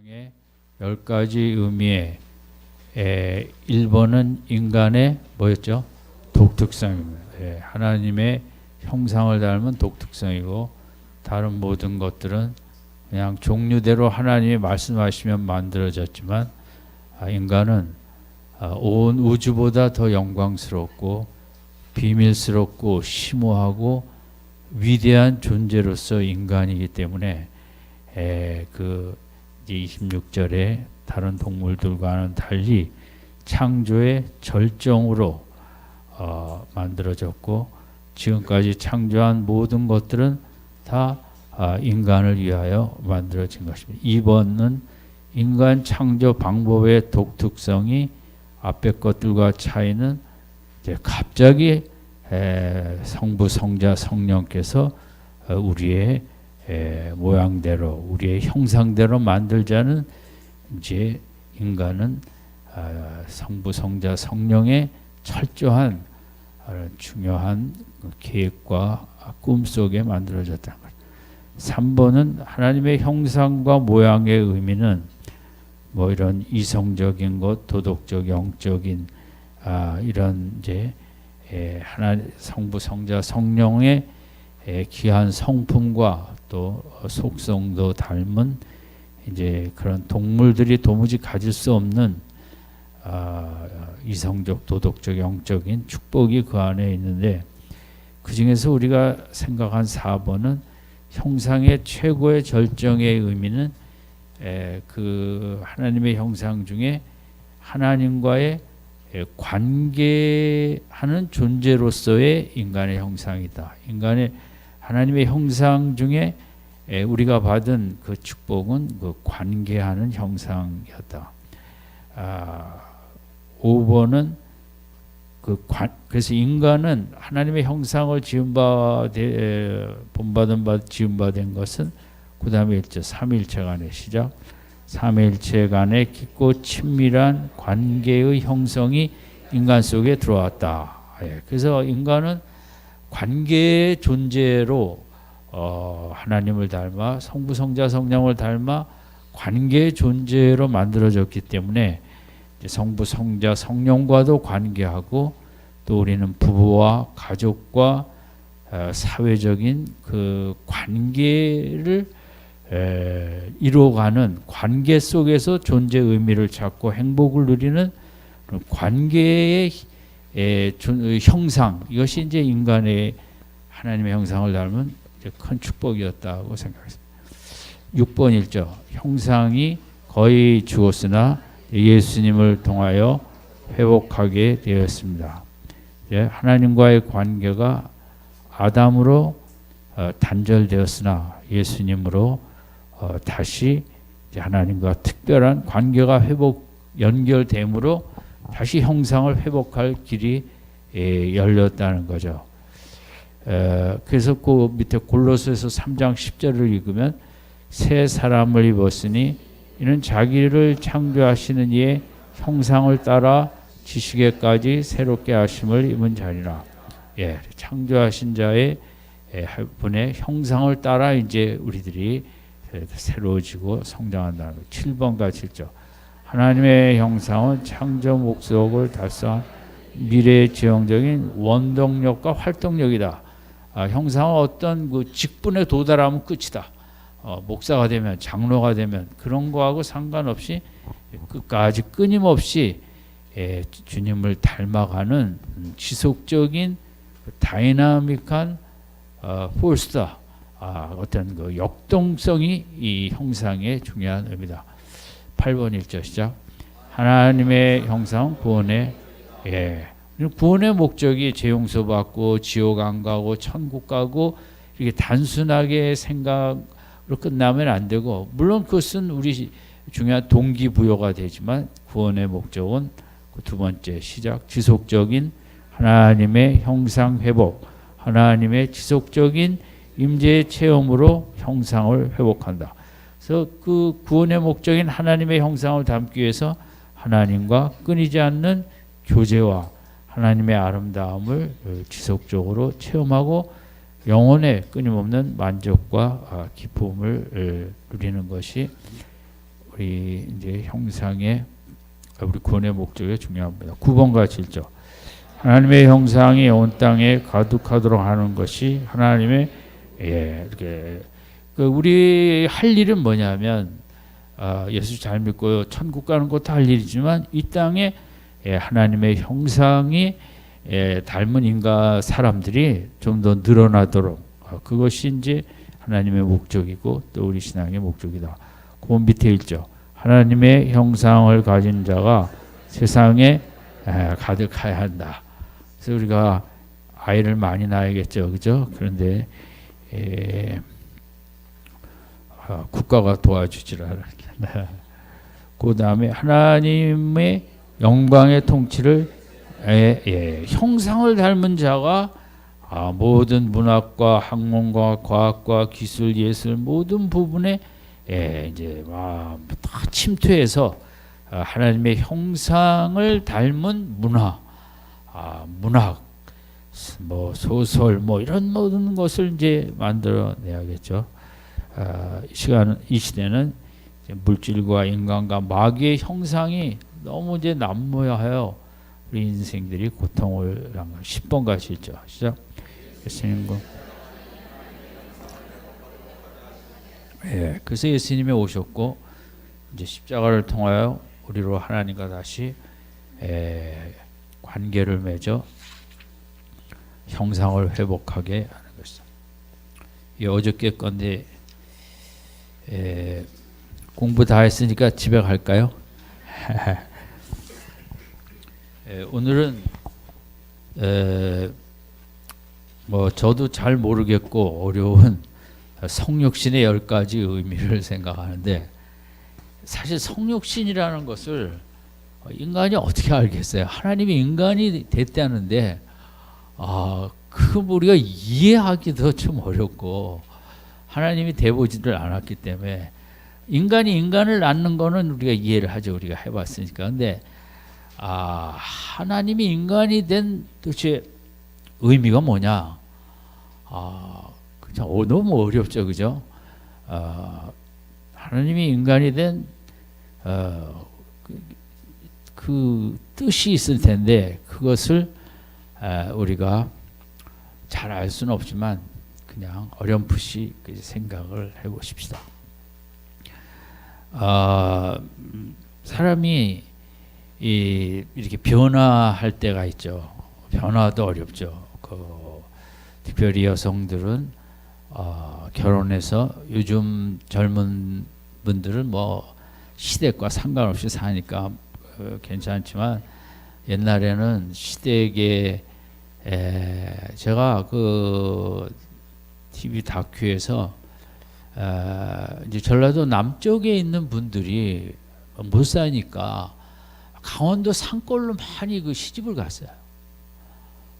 형상의 10가지 의미에 1번은 인간의 뭐였죠? 독특성입니다. 하나님의 형상을 닮은 독특성이고 다른 모든 것들은 그냥 종류대로 하나님이 말씀하시면 만들어졌지만 인간은 온 우주보다 더 영광스럽고 비밀스럽고 심오하고 위대한 존재로서 인간이기 때문에 그 26절에 다른 동물들과는 달리 창조의 절정으로 만들어졌고 지금까지 창조한 모든 것들은 다 인간을 위하여 만들어진 것입니다. 2번은 인간 창조 방법의 독특성이 앞에 것들과 차이는 이제 갑자기 성부, 성자, 성령께서 우리의 모양대로 우리의 형상대로 만들자는 이제 인간은 성부, 성자, 성령의 철저한 중요한 계획과 꿈속에 만들어졌다는 것. 3번은 하나님의 형상과 모양의 의미는 뭐 이런 이성적인 것, 도덕적, 영적인 이런 이제 하나 성부, 성자, 성령의 귀한 성품과 또 속성도 닮은 이제 그런 동물들이 도무지 가질 수 없는 이성적, 도덕적, 영적인 축복이 그 안에 있는데 그 중에서 우리가 생각한 4번은 형상의 최고의 절정의 의미는 그 하나님의 형상 중에 하나님과의 관계하는 존재로서의 인간의 형상이다. 인간의 하나님의 형상 중에 우리가 받은 그 축복은 그 관계하는 형상이었다. 5번은 그래서 인간은 하나님의 형상을 지음받은 것은 그 다음에 3일체 간의 시작. 3일체 간의 깊고 친밀한 관계의 형성이 인간 속에 들어왔다. 그래서 인간은 관계의 존재로 하나님을 닮아 성부, 성자, 성령을 닮아 관계의 존재로 만들어졌기 때문에 성부, 성자, 성령과도 관계하고 또 우리는 부부와 가족과 사회적인 그 관계를 이루어가는 관계 속에서 존재 의미를 찾고 행복을 누리는 관계의 형상, 이것이 이제 인간의 하나님의 형상을 닮은 큰 축복이었다고 생각했습니다. 6번 1절 형상이 거의 죽었으나 예수님을 통하여 회복하게 되었습니다. 하나님과의 관계가 아담으로 단절되었으나 예수님으로 다시 하나님과 특별한 관계가 연결됨으로 다시 형상을 회복할 길이 열렸다는 거죠. 그래서 그 밑에 골로새서 3장 10절을 읽으면 새 사람을 입었으니 이는 자기를 창조하시는 이의 형상을 따라 지식에까지 새롭게 하심을 입은 자니라. 창조하신 자의 분의 형상을 따라 이제 우리들이 새로워지고 성장한다는 것. 7번과 7절. 하나님의 형상은 창조 목적을 달성한 미래의 지형적인 원동력과 활동력이다. 형상은 어떤 그 직분에 도달하면 끝이다. 목사가 되면 장로가 되면 그런 거하고 상관없이 끝까지 끊임없이 주님을 닮아가는 지속적인 다이나믹한 포스다. 어떤 그 역동성이 이 형상의 중요한 의미다. 8번 1절 시작. 하나님의 형상 구원의 구원의 목적이 죄 용서받고 지옥 안 가고 천국 가고 이렇게 단순하게 생각으로 끝나면 안 되고 물론 그것은 우리 중요한 동기부여가 되지만 구원의 목적은 그 두 번째 시작 지속적인 하나님의 형상 회복 하나님의 지속적인 임재의 체험으로 형상을 회복한다. 그래서 그 구원의 목적인 하나님의 형상을 담기 위해서 하나님과 끊이지 않는 교제와 하나님의 아름다움을 지속적으로 체험하고 영혼의 끊임없는 만족과 기쁨을 누리는 것이 우리 이제 형상의 우리 구원의 목적이 중요합니다. 9번과 7절. 하나님의 형상이 온 땅에 가득하도록 하는 것이 하나님의 이렇게 우리 할 일은 뭐냐면 예수 잘 믿고 천국 가는 것도 할 일이지만 이 땅에 하나님의 형상이 닮은 인간 사람들이 좀 더 늘어나도록 그것이 이제 하나님의 목적이고 또 우리 신앙의 목적이다. 그 밑에 있죠. 하나님의 형상을 가진 자가 세상에 가득해야 한다. 그래서 우리가 아이를 많이 낳아야겠죠, 그죠? 그런데 국가가 도와주질 않았다. 그 다음에 하나님의 영광의 통치를 형상을 닮은 자가 모든 문학과 학문과 과학과 기술 예술 모든 부분에 이제 다 침투해서 하나님의 형상을 닮은 문학, 뭐 소설, 뭐 이런 모든 것을 이제 만들어내야겠죠. 이 시대는 물질과 인간과 마귀의 형상이 너무 이제 난무해요. 우리 인생들이 고통을 한 거. 10번 가시죠. 시작. 예수님과 그래서 예수님이 오셨고 이제 십자가를 통하여 우리로 하나님과 다시 관계를 맺어 형상을 회복하게 하는 것이다. 이 어저께 건데 공부 다 했으니까 집에 갈까요? 오늘은 뭐 저도 잘 모르겠고 어려운 성육신의 10가지 의미를 생각하는데 사실 성육신이라는 것을 인간이 어떻게 알겠어요? 하나님이 인간이 됐다는데 그걸 우리가 이해하기도 좀 어렵고 하나님이 돼보지를 않았기 때문에 인간이 인간을 낳는 거는 우리가 이해를 하죠. 우리가 해봤으니까. 근데 하나님이 인간이 된 도대체 의미가 뭐냐? 그냥 너무 어렵죠, 그죠? 하나님이 인간이 된 그 뜻이 있을 텐데 그것을 우리가 잘 알 수는 없지만 그냥 어렴풋이 생각을 해보십시다. 사람이 이렇게 변화할 때가 있죠. 변화도 어렵죠. 특별히 여성들은 결혼해서 요즘 젊은 분들은 뭐 시댁과 상관없이 사니까 괜찮지만 옛날에는 시댁에 제가 그 TV 다큐에서 이제 전라도 남쪽에 있는 분들이 못 사니까 강원도 산골로 많이 그 시집을 갔어요.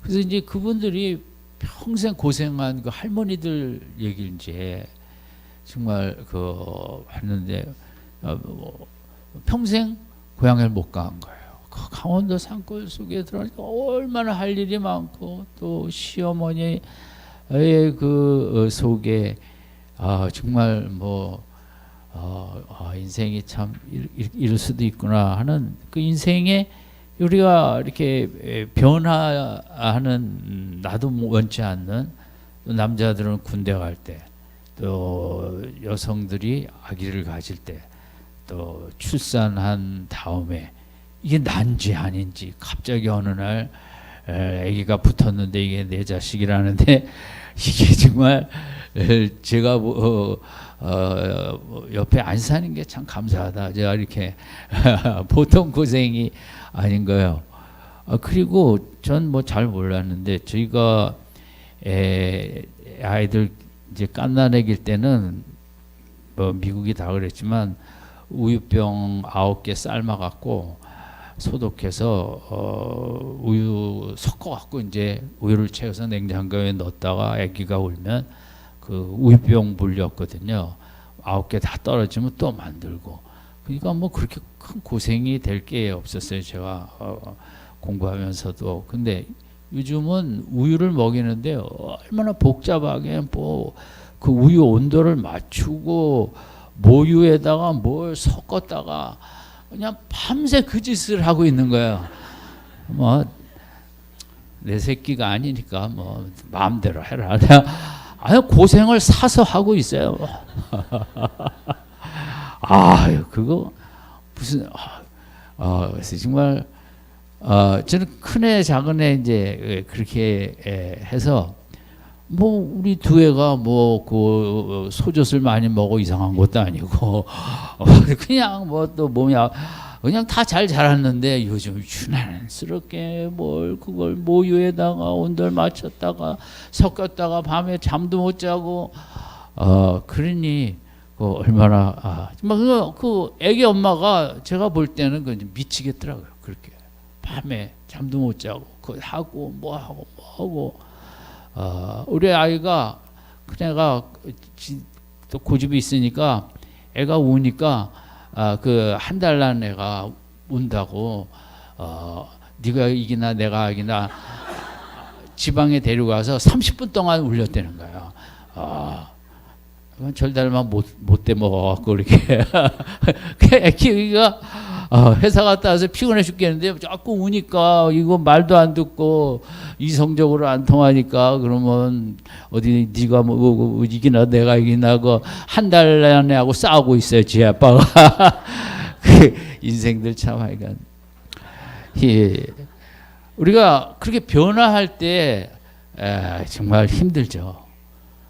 그래서 이제 그분들이 평생 고생한 그 할머니들 얘기를 이제 정말 했는데 평생 고향을 못 간 거예요. 그 강원도 산골 속에 들어가니까 얼마나 할 일이 많고 또 시어머니의 그 속에 정말 뭐 인생이 참 이럴 수도 있구나 하는 그 인생에 우리가 이렇게 변화하는 나도 원치 않는 또 남자들은 군대 갈 때 또 여성들이 아기를 가질 때 또 출산한 다음에 이게 난지 아닌지 갑자기 어느 날 아기가 붙었는데 이게 내 자식이라는데 이게 정말 제가 옆에 안 사는 게 참 감사하다. 제가 이렇게 보통 고생이 아닌 거예요. 그리고 전 뭐 잘 몰랐는데 저희가 아이들 이제 갓난아기일 때는 뭐 미국이 다 그랬지만 우유병 9개 삶아갖고 소독해서 우유 섞어갖고 이제 우유를 채워서 냉장고에 넣었다가 아기가 울면 그 우유병 물렸거든요. 9개 다 떨어지면 또 만들고. 그러니까 뭐 그렇게 큰 고생이 될 게 없었어요. 제가 공부하면서도. 근데 요즘은 우유를 먹이는데 얼마나 복잡하게 뭐 그 우유 온도를 맞추고 모유에다가 뭘 섞었다가 그냥 밤새 그 짓을 하고 있는 거예요. 뭐 내 새끼가 아니니까 뭐 마음대로 해라. 아유 고생을 사서 하고 있어요. 아 그거 무슨 그래서 정말 저는 큰애 작은애 이제 그렇게 해서 뭐 우리 두 애가 뭐 그 소젖을 많이 먹어 이상한 것도 아니고 그냥 뭐 또 뭐냐 그냥 다 잘 자랐는데 요즘 유난스럽게 뭘 그걸 모유에다가 온돌 맞췄다가 섞었다가 밤에 잠도 못 자고 그러니 그 얼마나 그 애기 엄마가 제가 볼 때는 그 미치겠더라고요. 그렇게 밤에 잠도 못 자고 그 하고 뭐 하고 우리 아이가 큰애가 또 고집이 있으니까 애가 우니까 그 한 달 난 애가 운다고 네가 이기나 내가 이기나 지방에 데려가서 30분 동안 울렸다는 거야. 그건 절달만 못돼 먹어갖고 이렇게 애 키우기가 회사 갔다 와서 피곤해 죽겠는데 자꾸 우니까 이거 말도 안 듣고 이성적으로 안 통하니까 그러면 어디 네가 뭐 이기나 내가 이기나 그 한 달 내내 하고 싸우고 있어요 지 아빠가. 그 인생들 참 하여간 우리가 그렇게 변화할 때 정말 힘들죠.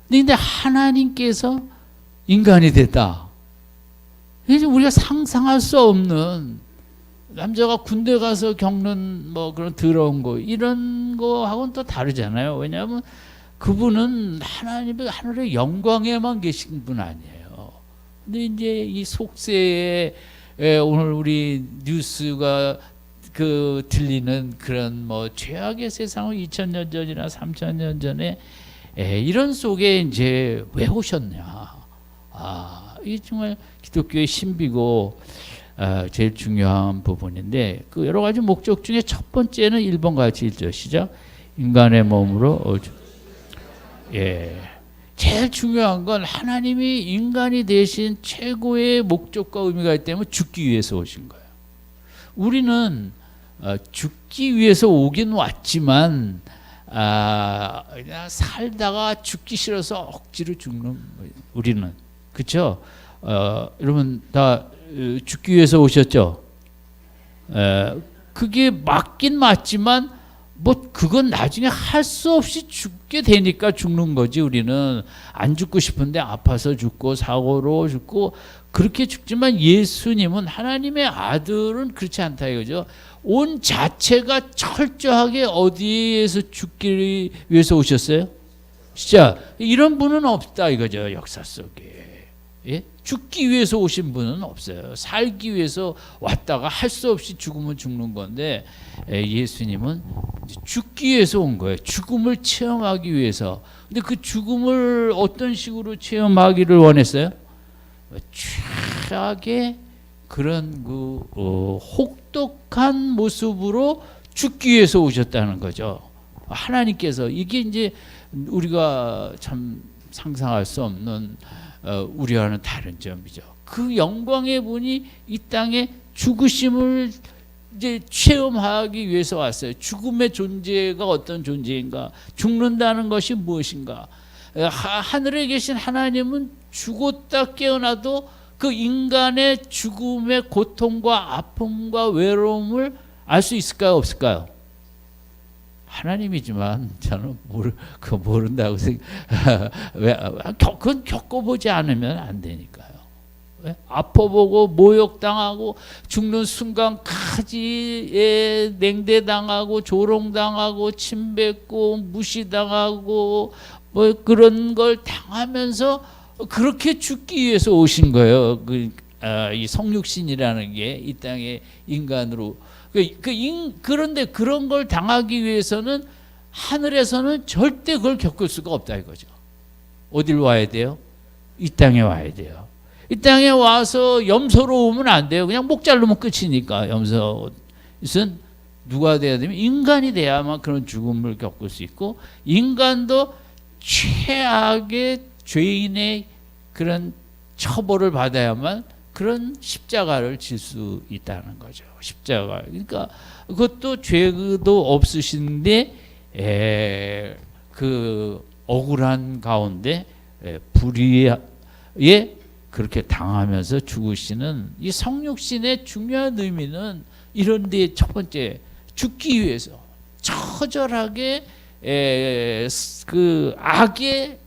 근데 하나님께서 인간이 됐다. 이제 우리가 상상할 수 없는 남자가 군대 가서 겪는 뭐 그런 더러운 거 이런 거하고는 또 다르잖아요. 왜냐하면 그분은 하늘의 영광에만 계신 분 아니에요. 근데 이제 이 속세에 오늘 우리 뉴스가 그 들리는 그런 뭐 죄악의 세상을 2000년 전이나 3000년 전에 이런 속에 이제 왜 오셨냐? 이 정말 기독교의 신비고 제일 중요한 부분인데 그 여러 가지 목적 중에 첫 번째는 1번 같이 읽죠. 시작. 인간의 몸으로 제일 중요한 건 하나님이 인간이 되신 최고의 목적과 의미가 있기 때문에 죽기 위해서 오신 거예요. 우리는 죽기 위해서 오긴 왔지만 그냥 살다가 죽기 싫어서 억지로 죽는 우리는 그렇죠? 여러분 다 죽기 위해서 오셨죠? 그게 맞긴 맞지만 뭐 그건 나중에 할 수 없이 죽게 되니까 죽는 거지. 우리는 안 죽고 싶은데 아파서 죽고 사고로 죽고 그렇게 죽지만 예수님은 하나님의 아들은 그렇지 않다 이거죠. 온 자체가 철저하게 어디에서 죽기 위해서 오셨어요? 진짜 이런 분은 없다 이거죠. 역사 속에. 예? 죽기 위해서 오신 분은 없어요. 살기 위해서 왔다가 할 수 없이 죽으면 죽는 건데 예수님은 죽기 위해서 온 거예요. 죽음을 체험하기 위해서. 근데 그 죽음을 어떤 식으로 체험하기를 원했어요? 최악의 그런 그 혹독한 모습으로 죽기 위해서 오셨다는 거죠. 하나님께서 이게 이제 우리가 참 상상할 수 없는 우리와는 다른 점이죠. 그 영광의 분이 이 땅에 죽으심을 이제 체험하기 위해서 왔어요. 죽음의 존재가 어떤 존재인가? 죽는다는 것이 무엇인가? 하늘에 계신 하나님은 죽었다 깨어나도 그 인간의 죽음의 고통과 아픔과 외로움을 알 수 있을까요? 없을까요? 하나님이지만 저는 모른다고 그건 겪어보지 않으면 안 되니까요. 왜? 아파보고 모욕당하고 죽는 순간까지 냉대당하고 조롱당하고 침뱉고 무시당하고 뭐 그런 걸 당하면서 그렇게 죽기 위해서 오신 거예요. 이 성육신이라는 게 이 땅에 인간으로. 그런데 그런 걸 당하기 위해서는 하늘에서는 절대 그걸 겪을 수가 없다 이거죠. 어딜 와야 돼요? 이 땅에 와야 돼요. 이 땅에 와서 염소로 오면 안 돼요. 그냥 목 자르면 끝이니까. 염소는 누가 돼야 되면 인간이 돼야만 그런 죽음을 겪을 수 있고, 인간도 최악의 죄인의 그런 처벌을 받아야만 그런 십자가를 질 수 있다는 거죠. 십자가. 그러니까 그것도 죄도 없으신데 그 억울한 가운데 불의에 그렇게 당하면서 죽으시는 이 성육신의 중요한 의미는 이런 데 첫 번째 죽기 위해서 처절하게 그 악에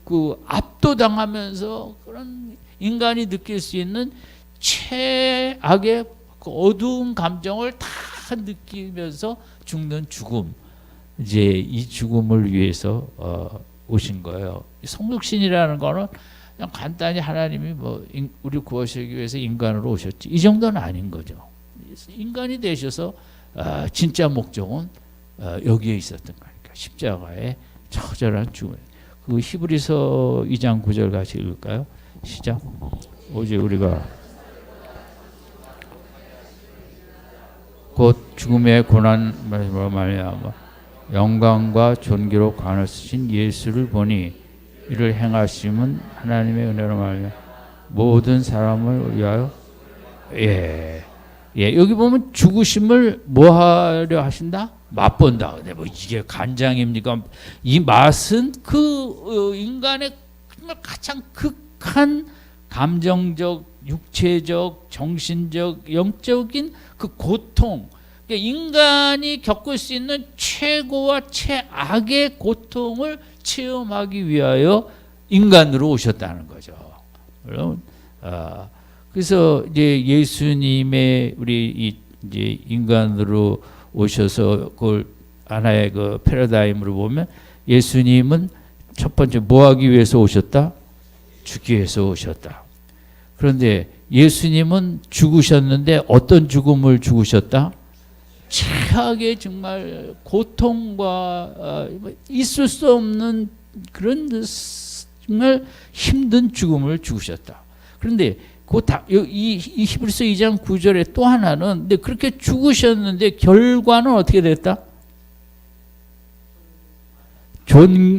그 압도당하면서 그런 인간이 느낄 수 있는 최악의 그 어두운 감정을 다 느끼면서 죽는 죽음, 이제 이 죽음을 위해서 오신 거예요. 성육신이라는 거는 그냥 간단히 하나님이 뭐 우리 구하시기 위해서 인간으로 오셨지 이 정도는 아닌 거죠. 인간이 되셔서 진짜 목적은 여기에 있었던 거니까 십자가의 처절한 죽음. 그 히브리서 2장 9절 같이 읽을까요? 시작. 오직 우리가 곧 죽음의 고난 말미암아 영광과 존귀로 관을 쓰신 예수를 보니 이를 행하심은 하나님의 은혜로 말미암아 모든 사람을 위하여 여기 보면 죽으심을 뭐 하려 하신다? 맛본다. 근데 뭐 이게 간장입니까? 이 맛은 그 인간의 가장 극한 감정적, 육체적, 정신적, 영적인 그 고통, 그러니까 인간이 겪을 수 있는 최고와 최악의 고통을 체험하기 위하여 인간으로 오셨다는 거죠. 여러분, 그래서 이제 예수님의 우리 이제 인간으로 오셔서 그걸 하나의 그 패러다임으로 보면 예수님은 첫 번째 뭐 하기 위해서 오셨다? 죽기 위해서 오셨다. 그런데 예수님은 죽으셨는데 어떤 죽음을 죽으셨다? 최악의 정말 고통과 있을 수 없는 그런 정말 힘든 죽음을 죽으셨다. 그런데 이 히브리서 2장 9절에 또 하나는 근데 그렇게 죽으셨는데 결과는 어떻게 됐다?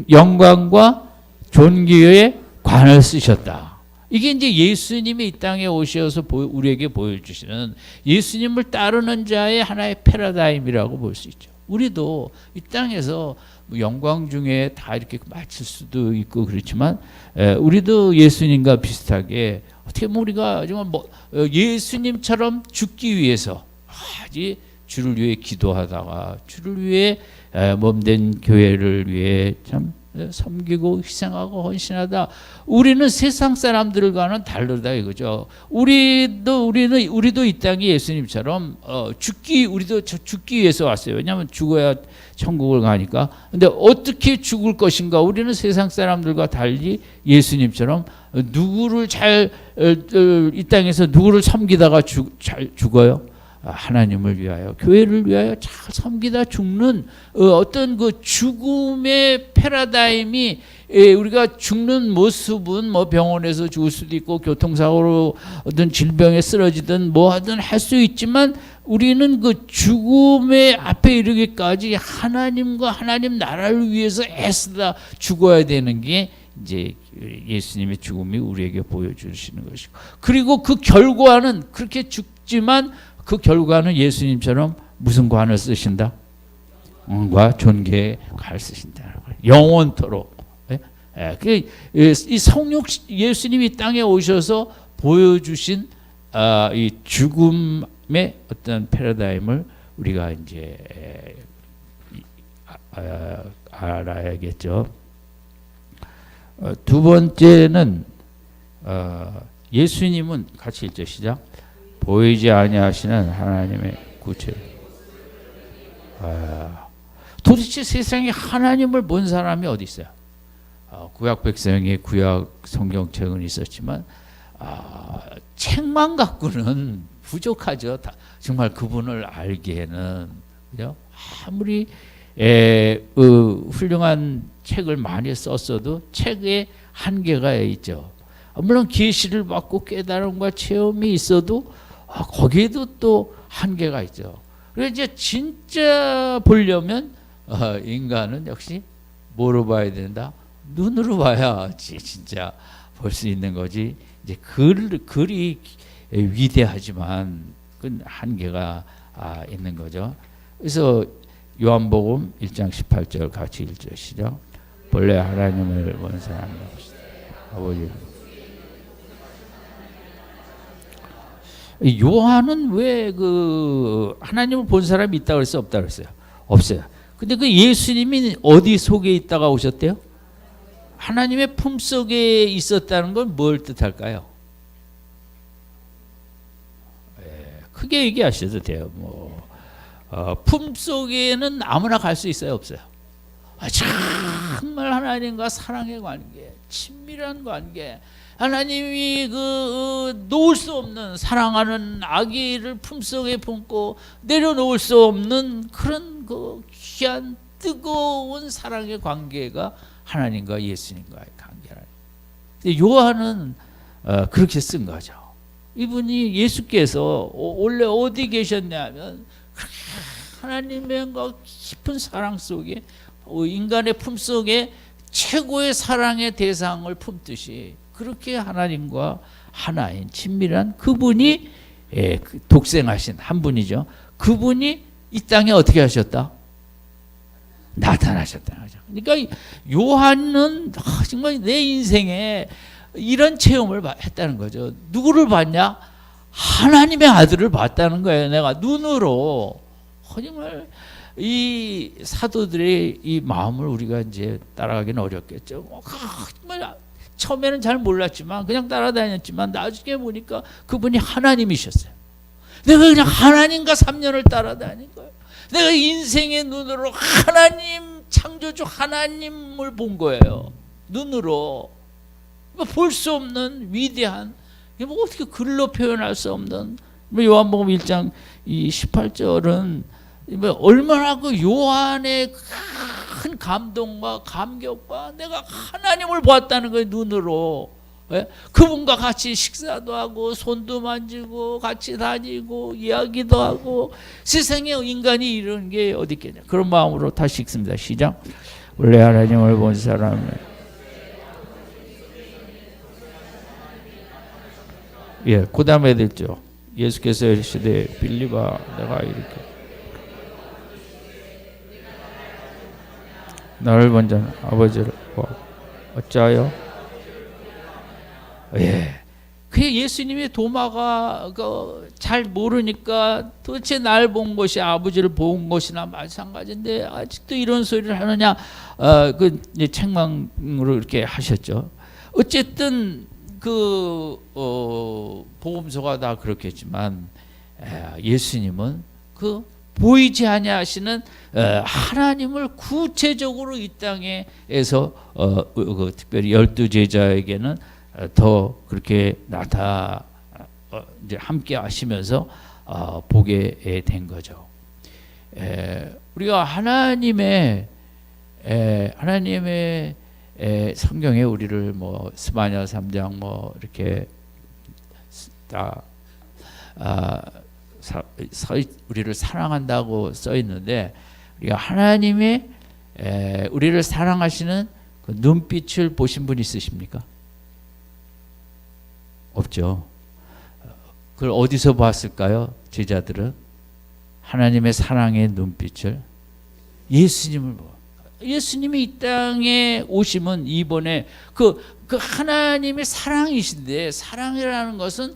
영광과 존귀의 관을 쓰셨다. 이게 이제 예수님이 이 땅에 오셔서 우리에게 보여주시는 예수님을 따르는 자의 하나의 패러다임이라고 볼 수 있죠. 우리도 이 땅에서 영광 중에 다 이렇게 맞출 수도 있고 그렇지만 우리도 예수님과 비슷하게 어떻게 보면 우리가 정말 예수님처럼 죽기 위해서 주를 위해 기도하다가 주를 위해 몸된 교회를 위해 참 섬기고 희생하고 헌신하다. 우리는 세상 사람들과는 다르다 이거죠. 우리도 이 땅에 예수님처럼 우리도 죽기 위해서 왔어요. 왜냐하면 죽어야 천국을 가니까. 근데 어떻게 죽을 것인가? 우리는 세상 사람들과 달리 예수님처럼 누구를 이 땅에서 누구를 섬기다가 잘 죽어요? 하나님을 위하여, 교회를 위하여 잘 섬기다 죽는 어떤 그 죽음의 패러다임이 우리가 죽는 모습은 뭐 병원에서 죽을 수도 있고 교통사고로 어떤 질병에 쓰러지든 뭐 하든 할 수 있지만 우리는 그 죽음의 앞에 이르기까지 하나님과 하나님 나라를 위해서 애쓰다 죽어야 되는 게 이제 예수님의 죽음이 우리에게 보여주시는 것이고, 그리고 그 결과는 그렇게 죽지만 그 결과는 예수님처럼 무슨 관을 쓰신다? 영과 존귀의 관을 쓰신다. 영원토록. 이 성육 예수님이 땅에 오셔서 보여주신 이 죽음의 어떤 패러다임을 우리가 이제 알아야겠죠. 두 번째는 예수님은 같이 읽죠. 시작. 보이지 아니하시는 하나님의 구체. 도대체 세상에 하나님을 본 사람이 어디 있어요? 구약 백성의 구약 성경책은 있었지만 책만 갖고는 부족하죠. 정말 그분을 알기에는, 그죠? 아무리 훌륭한 책을 많이 썼어도 책에 한계가 있죠. 물론 계시를 받고 깨달음과 체험이 있어도 거기에도 또 한계가 있죠. 그래서 이제 진짜 보려면 인간은 역시 뭐로 봐야 된다? 눈으로 봐야지 진짜 볼 수 있는 거지. 이제 글이 위대하지만 그 한계가 있는 거죠. 그래서 요한복음 1장 18절 같이 읽으시죠. 본래 하나님을 본 사람이라고 아버지. 요한은 왜 그 하나님을 본 사람이 있다고 그랬어요? 없다고 그랬어요? 없어요. 근데 그 예수님이 어디 속에 있다가 오셨대요? 하나님의 품 속에 있었다는 건 뭘 뜻할까요? 크게 얘기하셔도 돼요. 품 속에는 아무나 갈 수 있어요? 없어요? 정말 하나님과 사랑의 관계, 친밀한 관계, 하나님이 놓을 수 없는 사랑하는 아기를 품속에 품고 내려놓을 수 없는 그런 그 귀한 뜨거운 사랑의 관계가 하나님과 예수님과의 관계라. 요한은 그렇게 쓴 거죠. 이분이 예수께서 원래 어디 계셨냐면 하나님의 깊은 사랑 속에 인간의 품 속에 최고의 사랑의 대상을 품듯이 그렇게 하나님과 하나인 친밀한 그분이 독생하신 한 분이죠. 그분이 이 땅에 어떻게 하셨다? 나타나셨다는 거죠. 그러니까 요한은 정말 내 인생에 이런 체험을 했다는 거죠. 누구를 봤냐? 하나님의 아들을 봤다는 거예요. 내가 눈으로. 정말 이 사도들의 이 마음을 우리가 이제 따라가기는 어렵겠죠. 정말 처음에는 잘 몰랐지만 그냥 따라다녔지만 나중에 보니까 그분이 하나님이셨어요. 내가 그냥 하나님과 3년을 따라다닌 거예요. 내가 인생의 눈으로 하나님, 창조주 하나님을 본 거예요. 눈으로. 볼 수 없는 위대한, 어떻게 글로 표현할 수 없는, 요한복음 1장 18절은 얼마나 그 요한의 큰 감동과 감격과 내가 하나님을 보았다는 거예요. 눈으로. 그분과 같이 식사도 하고 손도 만지고 같이 다니고 이야기도 하고 세상에 인간이 이런 게 어디 있겠냐. 그런 마음으로 다시 읽습니다. 시작. 원래 하나님을 본 사람은 그 다음에 됐죠. 예수께서 이르시되 빌립아 내가 이렇게 나를 본 자는 아버지를 어찌하여 그 예수님의 도마가 잘 모르니까 도대체 날 본 것이 아버지를 본 것이나 마찬가지인데 아직도 이런 소리를 하느냐 그 책망으로 이렇게 하셨죠. 어쨌든 복음서가 다 그렇겠지만 예수님은 보이지 아니하시는 하나님을 구체적으로 이 땅에서 특별히 12제자에게는 더 그렇게 이제 함께 하시면서 보게 된 거죠. 우리가 하나님의 성경에 우리를 스바냐 3장 이렇게 다 우리를 사랑한다고 써 있는데 우리가 하나님의 우리를 사랑하시는 그 눈빛을 보신 분 있으십니까? 없죠. 그걸 어디서 봤을까요? 제자들은 하나님의 사랑의 눈빛을 예수님을 봐. 예수님이 이 땅에 오심은 이번에 그 하나님의 사랑이신데 사랑이라는 것은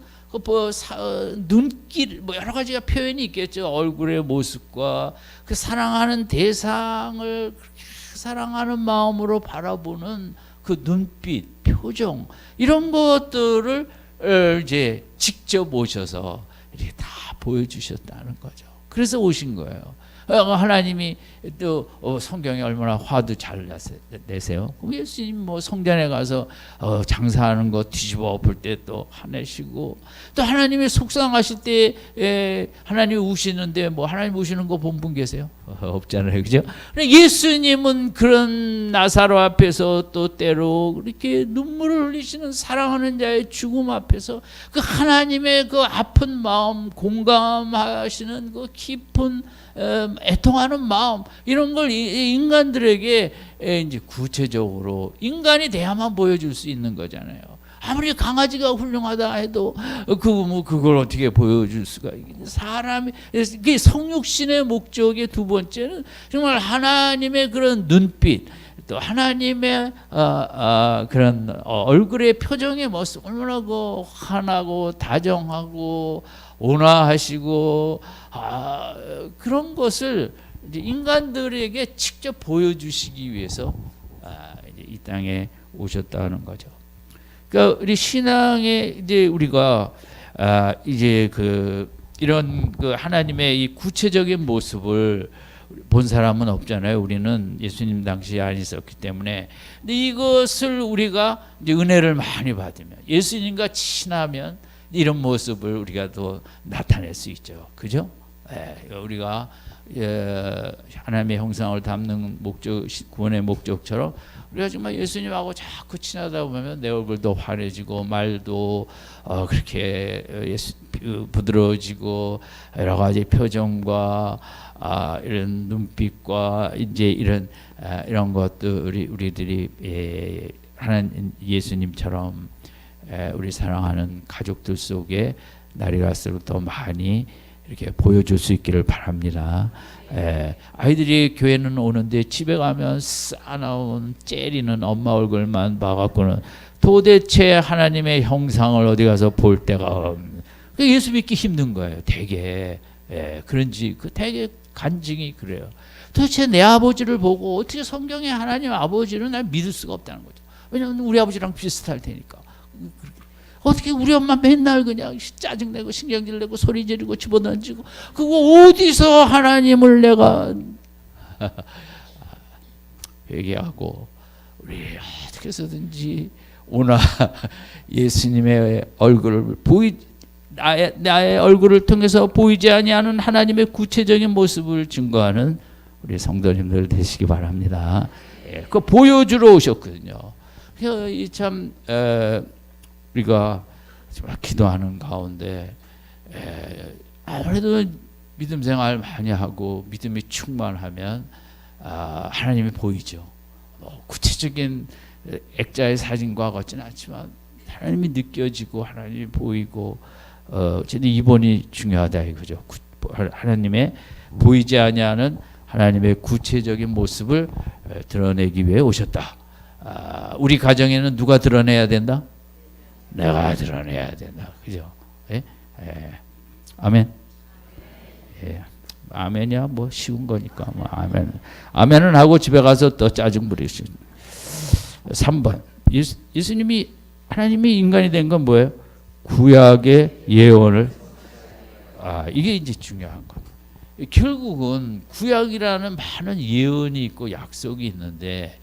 눈길 여러 가지가 표현이 있겠죠. 얼굴의 모습과 그 사랑하는 대상을 사랑하는 마음으로 바라보는 그 눈빛, 표정 이런 것들을 이제 직접 오셔서 이렇게 다 보여주셨다는 거죠. 그래서 오신 거예요. 하나님이 또 성경에 얼마나 화도 잘 내세요. 예수님 성전에 가서 장사하는 거 뒤집어 엎을 때 또 화내시고 또 하나님이 속상하실 때 하나님 우시는데 하나님 우시는 거 본 분 계세요? 없잖아요, 그죠? 예수님은 그런 나사로 앞에서 또 때로 이렇게 눈물을 흘리시는 사랑하는 자의 죽음 앞에서 그 하나님의 그 아픈 마음 공감하시는 그 깊은 애통하는 마음 이런 걸 인간들에게 이제 구체적으로 인간이 돼야만 보여줄 수 있는 거잖아요. 아무리 강아지가 훌륭하다 해도 그걸 어떻게 보여줄 수가 있겠냐. 사람이 그 성육신의 목적의 두 번째는 정말 하나님의 그런 눈빛, 또 하나님의 그런 얼굴의 표정의 모습, 얼마나 그 환하고 다정하고 온화하시고 그런 것을 이제 인간들에게 직접 보여주시기 위해서 이제 이 땅에 오셨다는 거죠. 그러니까 우리 신앙에 이제 우리가 이제 이런 하나님의 이 구체적인 모습을 본 사람은 없잖아요. 우리는 예수님 당시에 안 있었기 때문에. 근데 이것을 우리가 이제 은혜를 많이 받으면, 예수님과 친하면 이런 모습을 우리가 또 나타낼 수 있죠. 그죠? 우리가 하나님의 형상을 담는 목적, 구원의 목적처럼 우리가 정말 예수님하고 자꾸 친하다 보면 내 얼굴도 환해지고 말도 그렇게 부드러워지고 여러 가지 표정과 이런 눈빛과 이제 이런 것들이 우리들이 하나님 예수님처럼 우리 사랑하는 가족들 속에 날이 갈수록 더 많이 이렇게 보여줄 수 있기를 바랍니다. 아이들이 교회는 오는데 집에 가면 싸나운 째리는 엄마 얼굴만 봐갖고는 도대체 하나님의 형상을 어디 가서 볼 데가 없는, 예수 믿기 힘든 거예요. 되게 그런지 되게 간증이 그래요. 도대체 내 아버지를 보고 어떻게 성경의 하나님 아버지를 날 믿을 수가 없다는 거죠. 왜냐하면 우리 아버지랑 비슷할 테니까. 어떻게 우리 엄마 맨날 그냥 짜증내고 신경질내고 소리 지르고 집어던지고, 그거 어디서 하나님을 내가 회개하고 우리 어떻게 해서든지 오나 예수님의 얼굴을 나의 얼굴을 통해서 보이지 아니하는 하나님의 구체적인 모습을 증거하는 우리 성도님들 되시기 바랍니다. 그 보여주러 오셨거든요. 참 우리가 정말 기도하는 가운데 아무래도 믿음 생활 많이 하고 믿음이 충만하면 하나님이 보이죠. 구체적인 액자의 사진과 같지는 않지만 하나님이 느껴지고 하나님이 보이고 어쨌든 이번이 중요하다 이거죠. 하나님의 보이지 아니하는 하나님의 구체적인 모습을 드러내기 위해 오셨다. 우리 가정에는 누가 드러내야 된다? 내가 드러내야 된다. 그죠? 아멘. 아멘이야 뭐 쉬운 거니까 뭐 아멘. 아멘은 하고 집에 가서 또 짜증 부리시. 3번. 예수님이 하나님이 인간이 된 건 뭐예요? 구약의 예언을 이게 이제 중요한 거. 결국은 구약이라는 많은 예언이 있고 약속이 있는데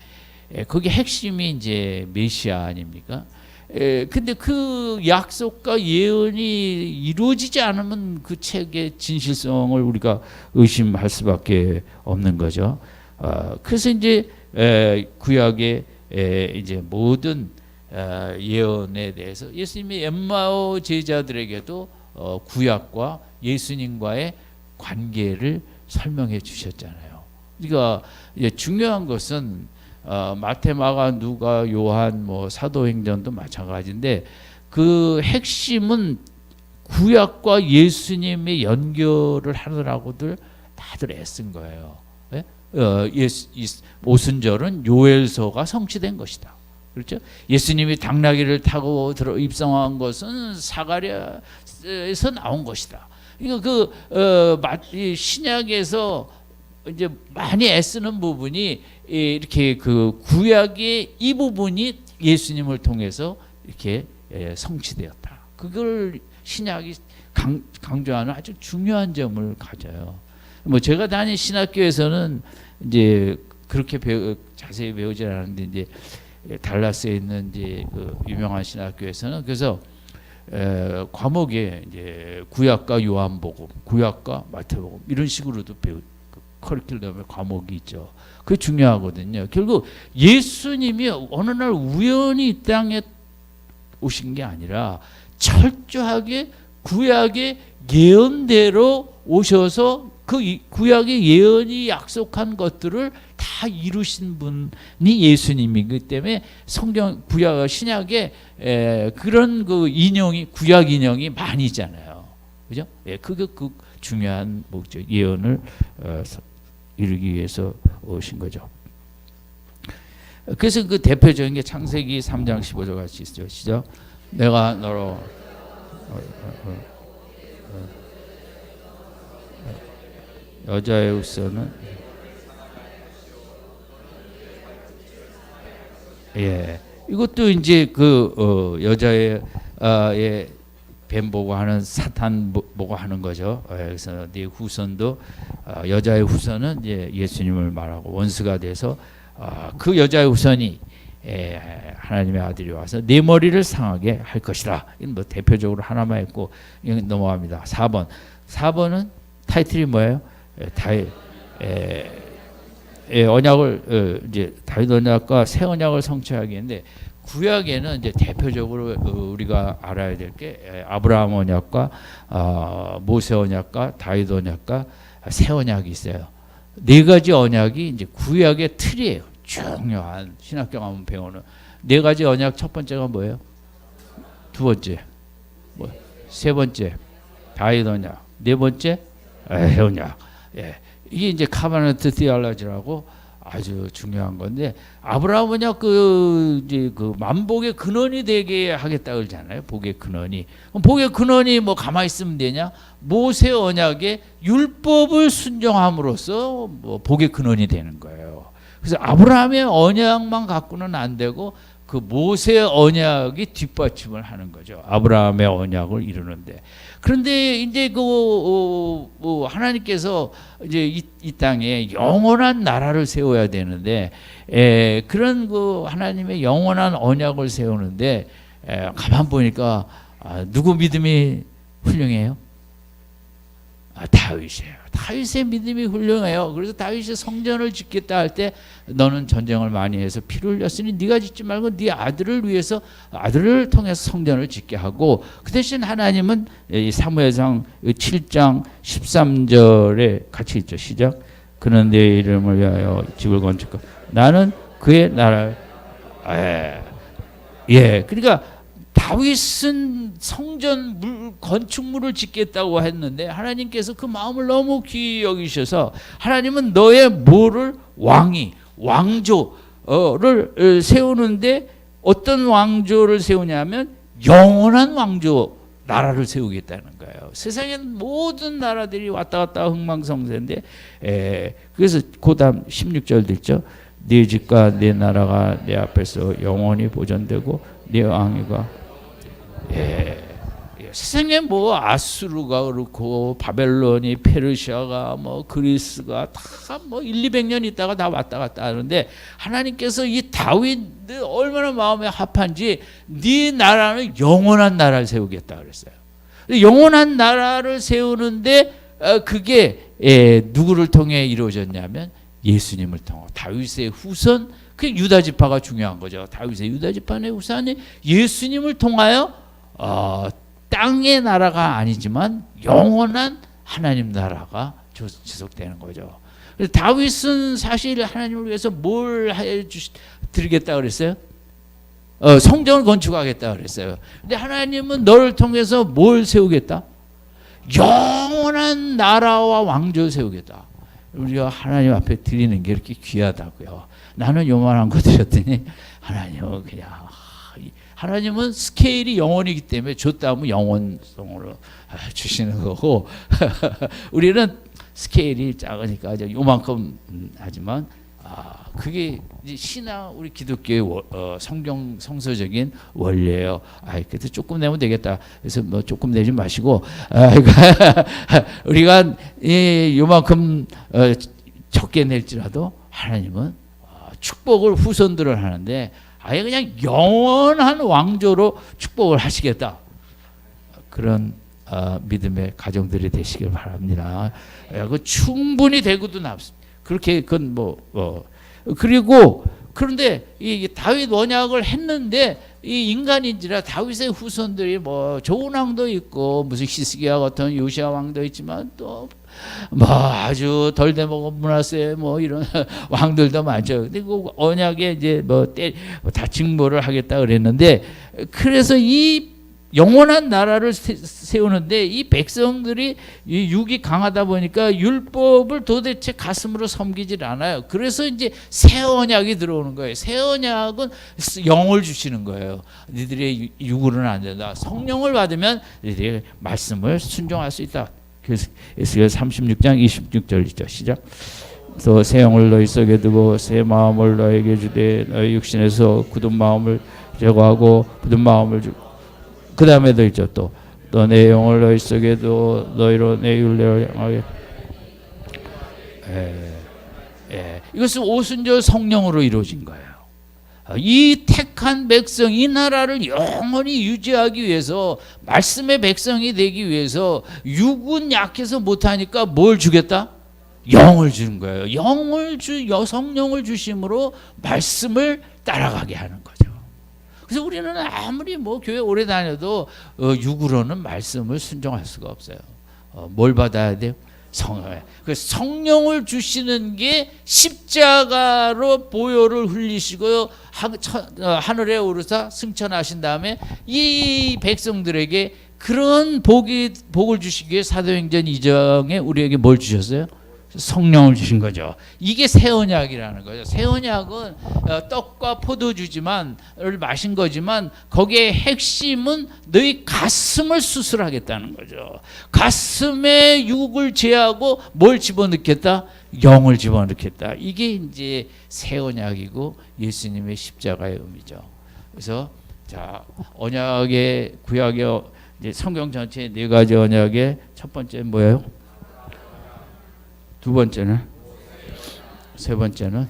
거기 핵심이 이제 메시아 아닙니까? 근데 그 약속과 예언이 이루어지지 않으면 그 책의 진실성을 우리가 의심할 수밖에 없는 거죠. 그래서 이제 구약의 이제 모든 예언에 대해서 예수님이 엠마오 제자들에게도 구약과 예수님과의 관계를 설명해 주셨잖아요. 그러니까 중요한 것은 마태, 마가, 누가, 요한, 뭐 사도행전도 마찬가지인데 그 핵심은 구약과 예수님의 연결을 하느라고들 다들 애쓴 거예요. 오순절은 요엘서가 성취된 것이다. 그렇죠? 예수님이 당나귀를 타고 입성한 것은 사가랴에서 나온 것이다. 그러니까 신약에서 이제 많이 애쓰는 부분이 이렇게 그 구약의 이 부분이 예수님을 통해서 이렇게 성취되었다. 그걸 신약이 강조하는 아주 중요한 점을 가져요. 뭐 제가 다닌 신학교에서는 이제 그렇게 자세히 배우지 않았는데 이제 달라스에 있는 이제 그 유명한 신학교에서는 그래서 과목에 이제 구약과 요한복음, 구약과 마태복음 이런 식으로도 커리큘럼의 과목이 있죠. 그게 중요하거든요. 결국 예수님이 어느 날 우연히 이 땅에 오신 게 아니라 철저하게 구약의 예언대로 오셔서 그 구약의 예언이 약속한 것들을 다 이루신 분이 예수님이기 때문에 성경 구약 신약에 그런 그 인용이 구약 인용이 많이 있잖아요. 그죠? 예, 그게 그 중요한 목적 예언을 이루기 위해서 오신 거죠. 그래서 그 대표적인 게 창세기 3장 15절 같이 있죠. 시작. 내가 너로 여자의 후손은 이것도 이제 그 여자의 뱀 보고 하는 사탄 보고 하는 거죠. 그래서 네 후손도 여자의 후손은 이제 예수님을 말하고 원수가 돼서 그 여자의 후손이 하나님의 아들이 와서 네 머리를 상하게 할 것이다. 이건 뭐 대표적으로 하나만 했고 넘어갑니다. 4번은 타이틀이 뭐예요? 언약을 이제 다윗 언약과 새 언약을 성취하겠는데 구약에는 이제 대표적으로 우리가 알아야 될 게 아브라함 언약과 모세 언약과 다윗 언약과 새 언약이 있어요. 네 가지 언약이 이제 구약의 틀이에요. 중요한 신학교 가면 배우는 네 가지 언약. 첫 번째가 뭐예요? 두 번째, 세 번째 다윗 언약, 네 번째 새 언약. 이게 이제 카바네트 디알라지라고 아주 중요한 건데 아브라함 언약 이제 그 만복의 근원이 되게 하겠다 그러잖아요. 복의 근원이. 그럼 복의 근원이 뭐 가만히 있으면 되냐? 모세 언약의 율법을 순종함으로써 뭐 복의 근원이 되는 거예요. 그래서 아브라함의 언약만 갖고는 안 되고 그 모세 언약이 뒷받침을 하는 거죠. 아브라함의 언약을 이루는데. 그런데 이제 하나님께서 이제 이 땅에 영원한 나라를 세워야 되는데 그런 그 하나님의 영원한 언약을 세우는데 가만 보니까 누구 믿음이 훌륭해요? 다윗이에요. 다윗의 믿음이 훌륭해요. 그래서 다윗이 성전을 짓겠다 할 때 너는 전쟁을 많이 해서 피를 흘렸으니 네가 짓지 말고 네 아들을 위해서 아들을 통해서 성전을 짓게 하고 그 대신 하나님은 이 사무엘상 7장 13절에 같이 있죠. 시작. 그는 내 이름을 위하여 집을 건축하고 나는 그의 나라를 그러니까 다윗은 성전 건축물을 짓겠다고 했는데 하나님께서 그 마음을 너무 귀히 여기셔서 하나님은 너의 뭐를 왕조를 세우는데 어떤 왕조를 세우냐면 영원한 왕조 나라를 세우겠다는 거예요. 세상엔 모든 나라들이 왔다 갔다 흥망성쇠인데 그래서 그다음 16절도 있죠. 네 집과 네 나라가 내 앞에서 영원히 보존되고 네 왕위가 세상에 뭐 아수르가 그렇고 바벨론이 페르시아가 뭐 그리스가 다 뭐 100~200년 있다가 다 왔다 갔다 하는데 하나님께서 이 다윗 얼마나 마음에 합한지 네 나라는 영원한 나라를 세우겠다 그랬어요. 영원한 나라를 세우는데 그게 누구를 통해 이루어졌냐면 예수님을 통해 다윗의 후손 그 유다 지파가 중요한 거죠. 다윗의 유다 지파의 후손이 예수님을 통하여 땅의 나라가 아니지만 영원한 하나님 나라가 지속되는 거죠. 그래서 다윗은 사실 하나님을 위해서 뭘 드리겠다 그랬어요? 성전을 건축하겠다 그랬어요. 근데 하나님은 너를 통해서 뭘 세우겠다? 영원한 나라와 왕조 세우겠다. 우리가 하나님 앞에 드리는 게 이렇게 귀하다고요. 나는 요만한 거 드렸더니 하나님은 그냥 하나님은 스케일이 영원이기 때문에 줬다 하면 영원성으로 주시는 거고 우리는 스케일이 작으니까 요만큼 하지만 그게 신앙 우리 기독교의 성경 성서적인 원리예요. 그래도 조금 내면 되겠다. 그래서 뭐 조금 내지 마시고 우리가 요만큼 적게 낼지라도 하나님은 축복을 후손들을 하는데 아예 그냥 영원한 왕조로 축복을 하시겠다. 그런 믿음의 가정들이 되시길 바랍니다. 그 충분히 되고도 남습니다. 그렇게 그건 그리고 그런데 이 다윗 언약을 했는데 이 인간인지라 다윗의 후손들이 뭐 좋은 왕도 있고 무슨 히스기야 같은 요시야 왕도 있지만 또 뭐 아주 덜 돼먹은 므낫세 뭐 이런 왕들도 많죠. 근데 그 언약에 이제 다 징벌을 하겠다 그랬는데, 그래서 이 영원한 나라를 세우는데 이 백성들이 이 육이 강하다 보니까 율법을 도대체 가슴으로 섬기질 않아요. 그래서 이제 새 언약이 들어오는 거예요. 새 언약은 영을 주시는 거예요. 너희들의 육으로는 안 된다. 성령을 받으면 너희들의 말씀을 순종할 수 있다. 그래서 에스겔 36장 26절이죠. 시작. 또 새 영을 너희 속에 두고 새 마음을 너에게 주되 너희 육신에서 굳은 마음을 제거하고 굳은 마음을 주고, 그 다음에도 있죠. 또 내 영을 너희 속에 두 너희로 내 율례를 행하게. 이것은 오순절 성령으로 이루어진 거예요. 이 택한 백성, 이 나라를 영원히 유지하기 위해서, 말씀의 백성이 되기 위해서 육은 약해서 못하니까 뭘 주겠다? 영을 주는 거예요. 성령을 주심으로 말씀을 따라가게 하는 거죠. 그래서 우리는 아무리 뭐 교회 오래 다녀도 육으로는 말씀을 순종할 수가 없어요. 뭘 받아야 돼요? 성령을 주시는 게 십자가로 보혈을 흘리시고 하늘에 오르사 승천하신 다음에 이 백성들에게 그런 복을 주시기 위해 사도행전 2장에 우리에게 뭘 주셨어요? 성령을 주신 거죠. 이게 새 언약이라는 거죠. 새 언약은 떡과 포도주지만 마신 거지만 거기에 핵심은 너희 가슴을 수술하겠다는 거죠. 가슴에 육을 제하고 뭘 집어넣겠다? 영을 집어넣겠다. 이게 이제 새 언약이고 예수님의 십자가의 의미죠. 그래서 자, 언약의 구약의 이제 성경 전체 네 가지 언약의 첫 번째 뭐예요? 두 번째는, 세 번째는,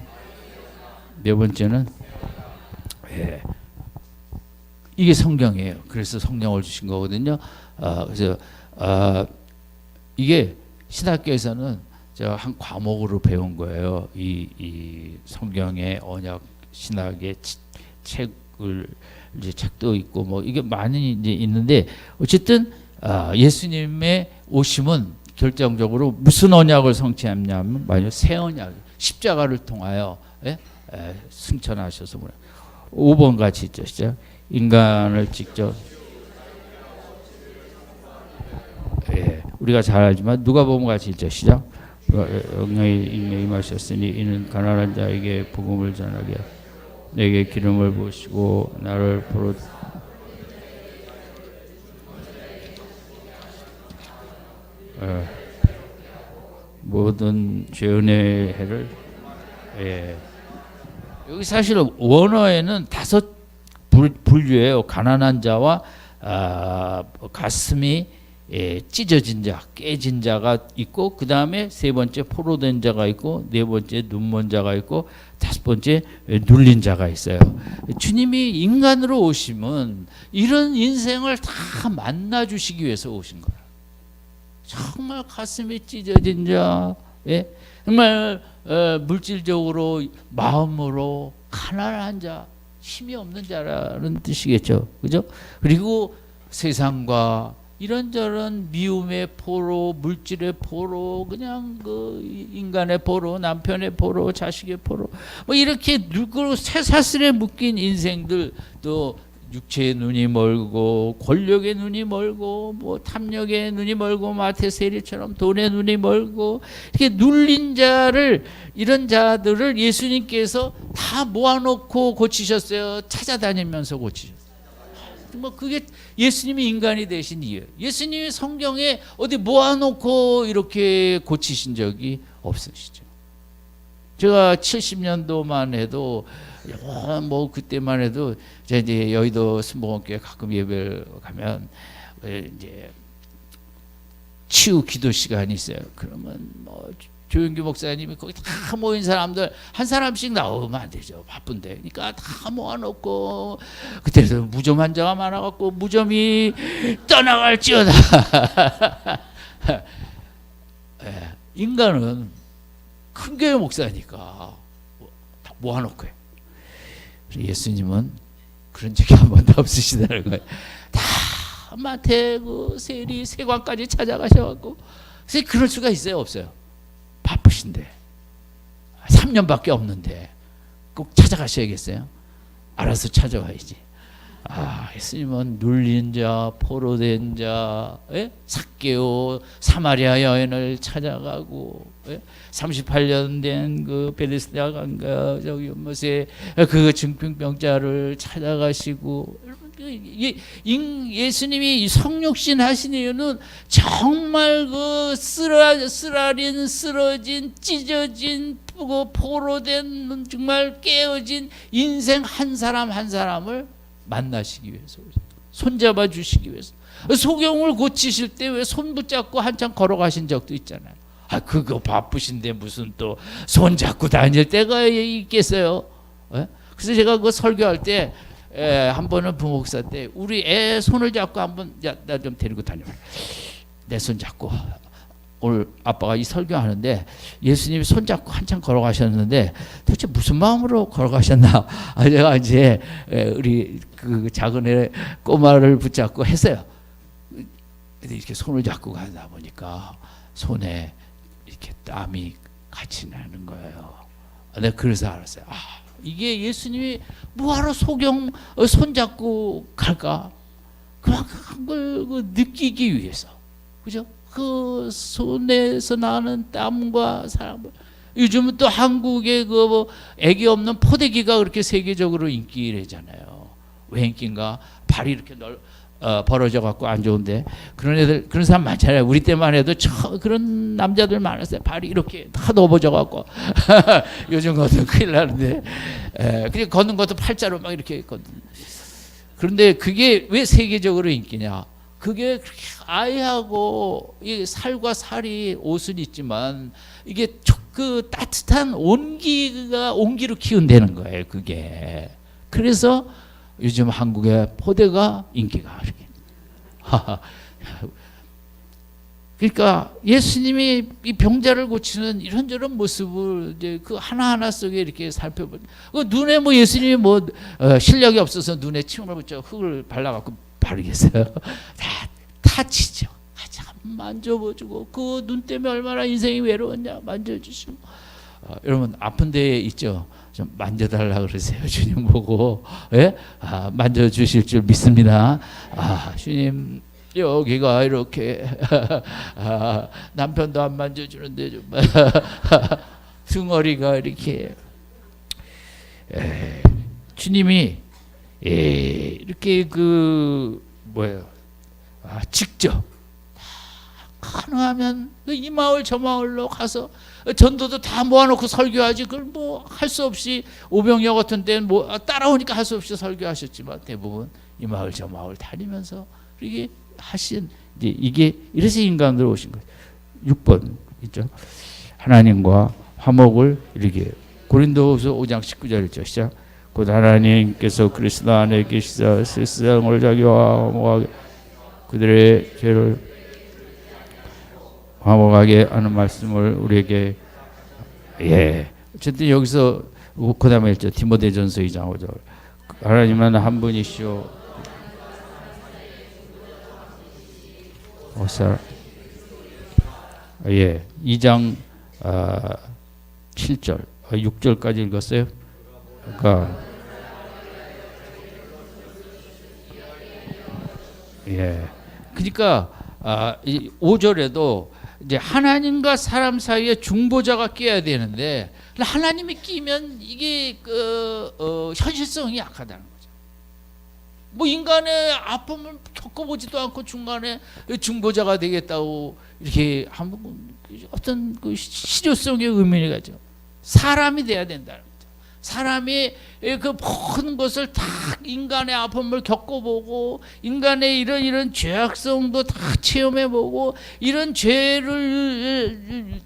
네 번째는, 이게 성경이에요. 그래서 성령을 주신 거거든요. 그래서 이게 신학교에서는 제가 한 과목으로 배운 거예요. 이 성경의 언약 신학의 책을 이제 책도 있고 뭐 이게 많이 이제 있는데, 어쨌든 예수님의 오심은 결정적으로 무슨 언약을 성취했냐면 만약 새 언약, 십자가를 통하여 승천하셔서 5번 같이 있죠. 시작. 인간을 직접 우리가 잘 알지만 누가복음 같이 있죠. 시작. 영광의 인에 임하셨으니 이는 가난한 자에게 복음을 전하게 내게 기름을 부으시고 나를 포로 모든 죄은의 해를 여기 사실 원어에는 5 분류예요. 가난한 자와 가슴이 찢어진 자, 깨진 자가 있고, 그 다음에 세 번째 포로된 자가 있고, 네 번째 눈먼 자가 있고, 다섯 번째 눌린 자가 있어요. 주님이 인간으로 오시면 이런 인생을 다 만나 주시기 위해서 오신 거예요. 정말 가슴이 찢어진 자, 정말 물질적으로 마음으로 가난한 자, 힘이 없는 자라는 뜻이겠죠. 그죠? 그리고 세상과 이런저런 미움의 포로, 물질의 포로, 그냥 그 인간의 포로, 남편의 포로, 자식의 포로, 뭐 이렇게 쇠사슬에 묶인 인생들, 또 육체의 눈이 멀고 권력의 눈이 멀고 뭐 탐욕의 눈이 멀고 마태 세리처럼 돈의 눈이 멀고 이렇게 눌린 자를, 이런 자들을 예수님께서 다 모아놓고 고치셨어요. 찾아다니면서 고치셨어요. 뭐 그게 예수님이 인간이 되신 이유예요. 예수님이 성경에 어디 모아놓고 이렇게 고치신 적이 없으시죠. 제가 70년도만 해도 뭐 그때만 해도 제가 이제 여의도 순복음교회 가끔 예배를 가면 이제 치유 기도 시간이 있어요. 그러면 뭐 조영규 목사님이 거기 다 모인 사람들 한 사람씩 나오면 안 되죠. 바쁜데. 그러니까 다 모아놓고, 그때도 무좀 환자가 많아갖고 무좀이 떠나갈지어다. 인간은 큰 교회 목사니까 다 모아놓고 해요. 예수님은 그런 적이 한 번도 없으시다는 거예요. 다 마태 그 세리 세관까지 찾아가셔갖고. 그래서 그럴 수가 있어요, 없어요? 바쁘신데 3년밖에 없는데 꼭 찾아가셔야겠어요? 알아서 찾아와야지. 예수님은 눌린 자, 포로된 자, 삭개오 사마리아 여인을 찾아가고, 38년 된 그 베데스다 강가 저기 무엇에 그 증평병자를 찾아가시고. 예수님이 성육신 하신 이유는 정말 그 쓰라린 쓰러진 찢어진 그 포로된 정말 깨어진 인생 한 사람 한 사람을 만나시기 위해서, 손잡아 주시기 위해서. 소경을 고치실 때 왜 손 붙잡고 한참 걸어가신 적도 있잖아요. 그거 바쁘신데 무슨 또 손잡고 다닐 때가 있겠어요? 그래서 제가 그 설교할 때 한 번은 부목사 때 우리 애 손을 잡고 한번 나 좀 데리고 다녀봐. 내 손 잡고 오늘 아빠가 이 설교하는데 예수님이 손 잡고 한참 걸어가셨는데 도대체 무슨 마음으로 걸어가셨나? 제가 이제 우리 그 작은 애 꼬마를 붙잡고 했어요. 이렇게 손을 잡고 가다 보니까 손에 이렇게 땀이 같이 나는 거예요. 내가 그래서 알았어요. 이게 예수님이 뭐하러 소경 손잡고 갈까? 그만큼 걸 느끼기 위해서, 그죠? 그 손에서 나는 땀과 사랑을. 요즘은 또 한국에 그 애기 없는 포대기가 그렇게 세계적으로 인기래잖아요. 왜 인기인가? 발이 이렇게 벌어져 갖고 안 좋은데 그런 애들, 그런 사람 많잖아요. 우리 때만 해도 그런 남자들 많았어요. 발이 이렇게 다 넘어져 갖고 요즘 것도 큰일 나는데 그냥 걷는 것도 팔자로 막 이렇게 걷는. 그런데 그게 왜 세계적으로 인기냐? 그게 아이하고 이 살과 살이 옷은 있지만 이게 그 따뜻한 온기로 키운다는 거예요. 그게. 그래서 요즘 한국의 포대가 인기가 이렇게. 그러니까 예수님이 이 병자를 고치는 이런저런 모습을 이제 그 하나하나 속에 이렇게 살펴보. 그 눈에 뭐 예수님이 뭐 실력이 없어서 눈에 침을 붙여 흙을 발라갖고 바르겠어요. 다 치죠. 참 만져보고 그 눈 때문에 얼마나 인생이 외로웠냐 만져주시고. 여러분 아픈 데 있죠. 좀 만져달라 그러세요. 주님 보고. 만져주실 줄 믿습니다. 주님 여기가 이렇게 남편도 안 만져주는데 좀 등어리가 이렇게. 주님이 이렇게 그 뭐예요? 직접 가능하면 이 마을 저 마을로 가서 전도도 다 모아놓고 설교하지. 그걸 뭐 할 수 없이 오병이어 같은 데는 뭐 따라오니까 할 수 없이 설교하셨지만 대부분 이 마을 저 마을 다니면서 이게 하신 이게 이래서 인간들 오신 거예요. 6번 있죠. 하나님과 화목을 이렇게 고린도후서 5장 19절 있죠. 시작. 곧 하나님께서 그리스도 안에 계시사 세상을 자기와 화목하게 그들의 죄를 화목하게 하는 말씀을 우리에게. 어쨌든 여기서 그 다음에 있죠. 디모데전서 2장 5절. 하나님은 한 분이시오. 2장 7절 6절까지 읽었어요. 그러니까 5절에도 이제 하나님과 사람 사이에 중보자가 끼어야 되는데 하나님이 끼면 이게 현실성이 약하다는 거죠. 뭐 인간의 아픔을 겪어보지도 않고 중간에 중보자가 되겠다고 이렇게 하면 어떤 그 실효성의 의미가 있죠. 사람이 돼야 된다는 거죠. 사람이 그 모든 것을 다 인간의 아픔을 겪어보고 인간의 이런 죄악성도 다 체험해보고 이런 죄를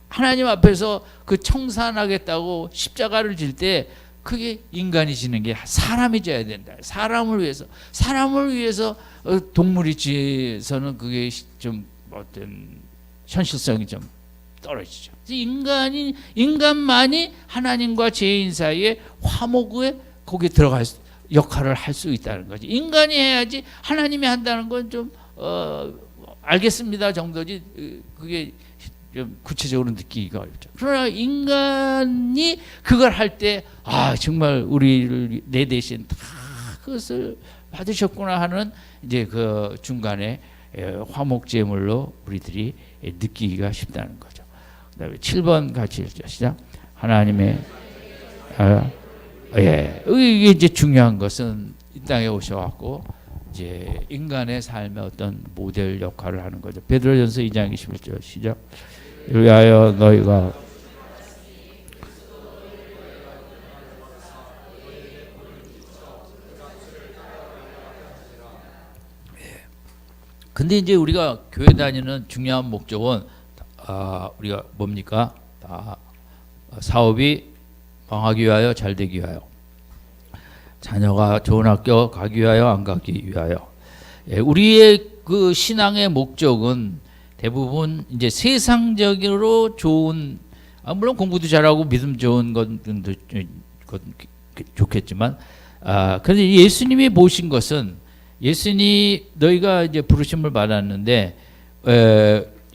하나님 앞에서 그 청산하겠다고 십자가를 질 때 그게 인간이 지는 게 사람이 져야 된다. 사람을 위해서 동물이 지어서는 그게 좀 어떤 현실성이 좀 떨어지죠. 인간만이 하나님과 죄인 사이에 화목에 거기에 들어갈 수, 역할을 할 수 있다는 거지. 인간이 해야지 하나님이 한다는 건 좀 알겠습니다 정도지 그게 좀 구체적으로 느끼기가 어렵죠. 그러나 인간이 그걸 할 때 정말 우리를 내 대신 다 그것을 받으셨구나 하는 이제 그 중간에 화목제물로 우리들이 느끼기가 쉽다는 거죠. 그다음에 7번 같이 읽죠. 시작. 하나님의 이게 이제 중요한 것은 이 땅에 오셔갖고 이제 인간의 삶의 어떤 모델 역할을 하는 거죠. 베드로전서 2장 21절 시작. 위하여 너희가 근데 이제 우리가 교회 다니는 중요한 목적은 우리가 뭡니까? 사업이 망하기 위하여 잘 되기 위하여, 자녀가 좋은 학교 가기 위하여 안 가기 위하여. 우리의 그 신앙의 목적은 대부분 이제 세상적으로 좋은, 물론 공부도 잘하고 믿음 좋은 건 좋겠지만, 그런데 예수님이 보신 것은 너희가 이제 부르심을 받았는데